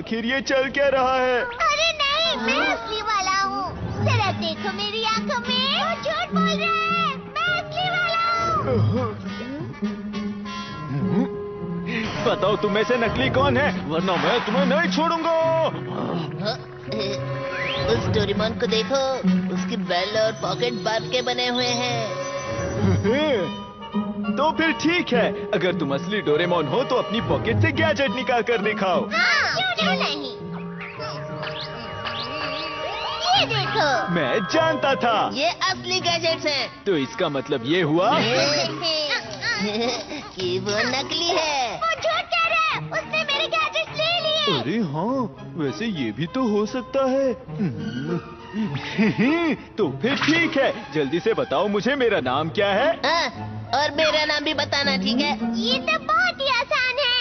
आखिर ये चल क्या रहा है? अरे नहीं, मैं असली वाला हूँ। जरा देखो मेरी आंखों में। वो झूठ बोल रहे हैं। मैं असली वाला हूँ। बताओ तुम में से नकली कौन है, वरना मैं तुम्हें नहीं छोड़ूंगा। उस डोरेमोन को देखो, उसकी बेल और पॉकेट बर्फ के बने हुए हैं। तो फिर ठीक है, अगर तुम असली डोरेमोन हो तो अपनी पॉकेट से गैजेट निकाल कर दिखाओ। क्यों नहीं? ये देखो। मैं जानता था। ये असली गैजेट्स हैं। तो इसका मतलब ये हुआ कि वो नकली है। वो झूठ कह रहा है। उसने मेरे गैजेट्स ले लिए। अरे हाँ, वैसे ये भी तो हो सकता है। तो फिर ठीक है, जल्दी से बताओ मुझे मेरा नाम क्या है? हाँ, और मेरा नाम भी बताना, ठीक है? ये तो बहुत ही आसान है।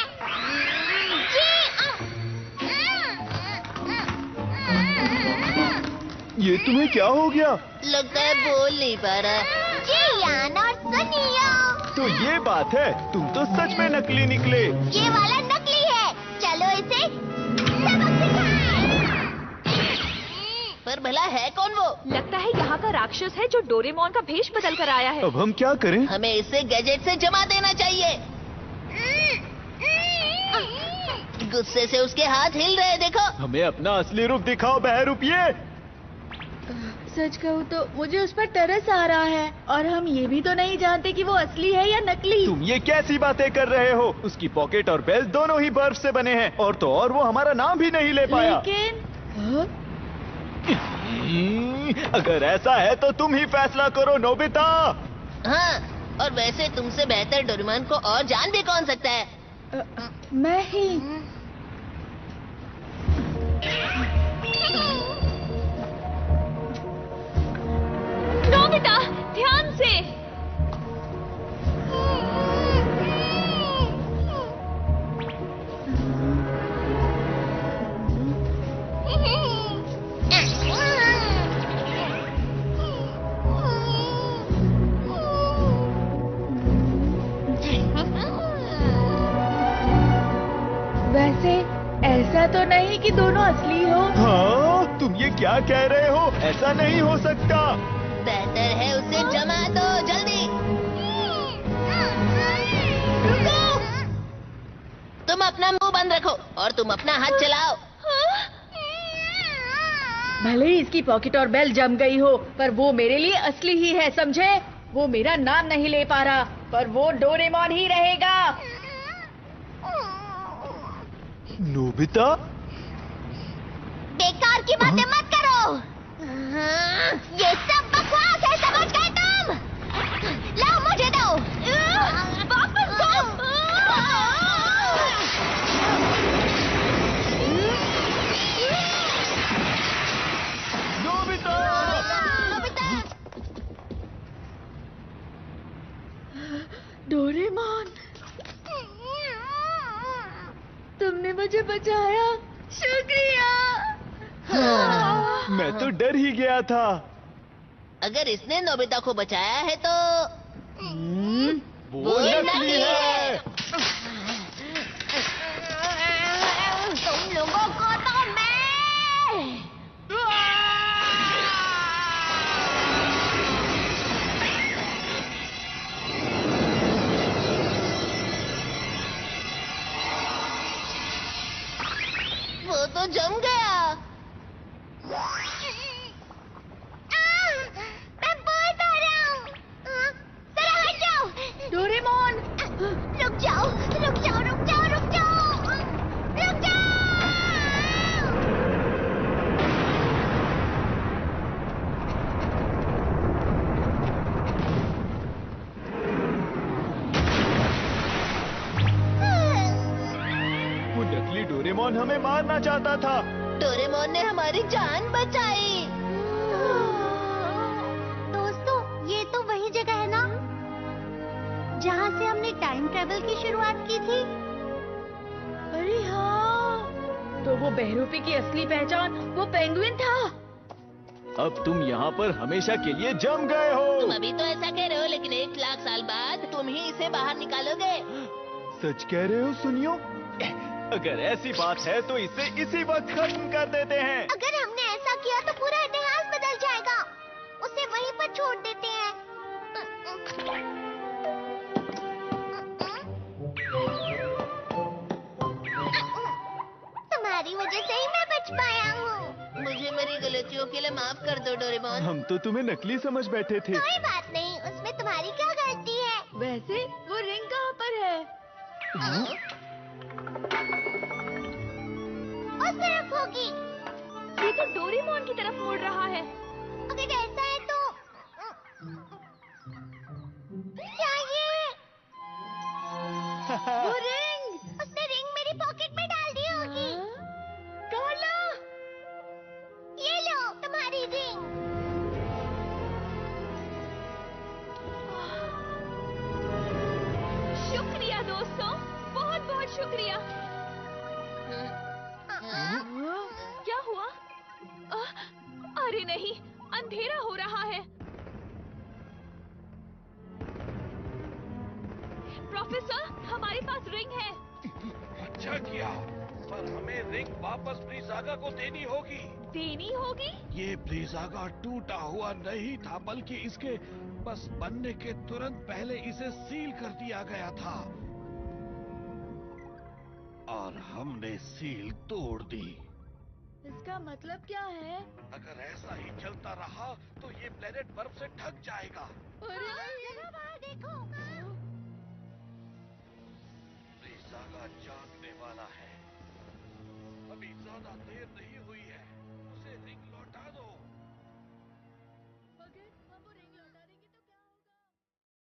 ये तुम्हें क्या हो गया? लगता है बोल नहीं पा रहा। जियान और सुनियो। तो ये बात है, तुम तो सच में नकली निकले। ये वाला नकली है। चलो इसे सबक सिखाएं। पर भला है कौन वो? लगता है यहाँ का राक्षस है जो डोरेमोन का भेष बदल कर आया है। अब हम क्या करें? हमें इसे गैजेट से जमा देना चाहिए। गुस्से से उसके हाथ हिल रहे, देखो। हमें अपना असली रूप दिखाओ बहरूपिये। सच कहूँ तो मुझे उस पर तरस आ रहा है, और हम ये भी तो नहीं जानते कि वो असली है या नकली। तुम ये कैसी बातें कर रहे हो? उसकी पॉकेट और बेल्ट दोनों ही बर्फ से बने हैं, और तो और वो हमारा नाम भी नहीं ले पाया। लेकिन अगर ऐसा है तो तुम ही फैसला करो नोबिता। हाँ, और वैसे तुमसे बेहतर डोरेमोन को और जान भी कौन सकता है? मैं ही। नोबिता, ध्यान से। वैसे ऐसा तो नहीं कि दोनों असली हो। हाँ, तुम ये क्या कह रहे हो? ऐसा नहीं हो सकता। बेहतर है उसे जमा दो, जल्दी। रुको। तुम अपना मुंह बंद रखो और तुम अपना हाथ चलाओ। भले ही इसकी पॉकेट और बेल जम गई हो, पर वो मेरे लिए असली ही है, समझे? वो मेरा नाम नहीं ले पा रहा, पर वो डोरेमोन ही रहेगा। नोबिता, बेकार की बातें मत करो। ये सब बकवास है, समझ गए तुम? लाओ मुझे दो। वापस दो। नोबिता! डोरेमोन, तुमने मुझे बचाया, शुक्रिया। मैं तो डर ही गया था। अगर इसने नोबिता को बचाया है तो वो नकली है। तुम लोगों को तो मैं। वो तो जम गया। मैं बहुत आ रहा हूँ। जरा हट जाओ। डोरेमोन, रुक जाओ, रुक जाओ, रुक जाओ, रुक जाओ, रुक जाओ। वो नकली डोरेमोन हमें मारना चाहता था। डोरेमोन ने हमारी जान बचाई। दोस्तों, ये तो वही जगह है ना जहाँ से हमने टाइम ट्रेवल की शुरुआत की थी। अरे हाँ, तो वो बहरूपी की असली पहचान वो पेंगुइन था। अब तुम यहाँ पर हमेशा के लिए जम गए तुम हो। अभी तो ऐसा कह रहे हो, लेकिन 1 लाख साल बाद तुम ही इसे बाहर निकालोगे। सच कह रहे हो सुनियो? अगर ऐसी बात है तो इसे इसी वक्त खत्म कर देते हैं। अगर हमने ऐसा किया तो पूरा इतिहास बदल जाएगा। उसे वहीं पर छोड़ देते हैं। तुम्हारी वजह से ही मैं बच पाया हूँ। मुझे मेरी गलतियों के लिए माफ कर दो डोरेमोन। हम तो तुम्हें नकली समझ बैठे थे। कोई बात नहीं, उसमें तुम्हारी क्या गलती है? वैसे वो रिंग कहाँ पर है? उस तरफ होगी। ये तो डोरेमोन की तरफ मुड़ रहा है। अगर ऐसा है तो क्या ये? वो रिंग! उसने रिंग मेरी पॉकेट में डाल दी होगी। कार्ला! ये लो तुम्हारी रिंग। शुक्रिया दोस्तों, बहुत बहुत शुक्रिया। क्या हुआ? अरे नहीं, अंधेरा हो रहा है। प्रोफेसर, हमारे पास रिंग है। अच्छा किया, पर हमें रिंग वापस ब्रीज़ागा को देनी होगी। देनी होगी? ये ब्रीज़ागा टूटा हुआ नहीं था, बल्कि इसके बस बनने के तुरंत पहले इसे सील कर दिया गया था और हमने सील तोड़ दी। इसका मतलब क्या है? अगर ऐसा ही चलता रहा तो ये प्लेनेट बर्फ से ढक जाएगा। अरे नहीं! बाहर देखो। ब्रीज़ागा जागने वाला है। अभी ज्यादा देर नहीं हुई है, उसे रिंग लौटा दो।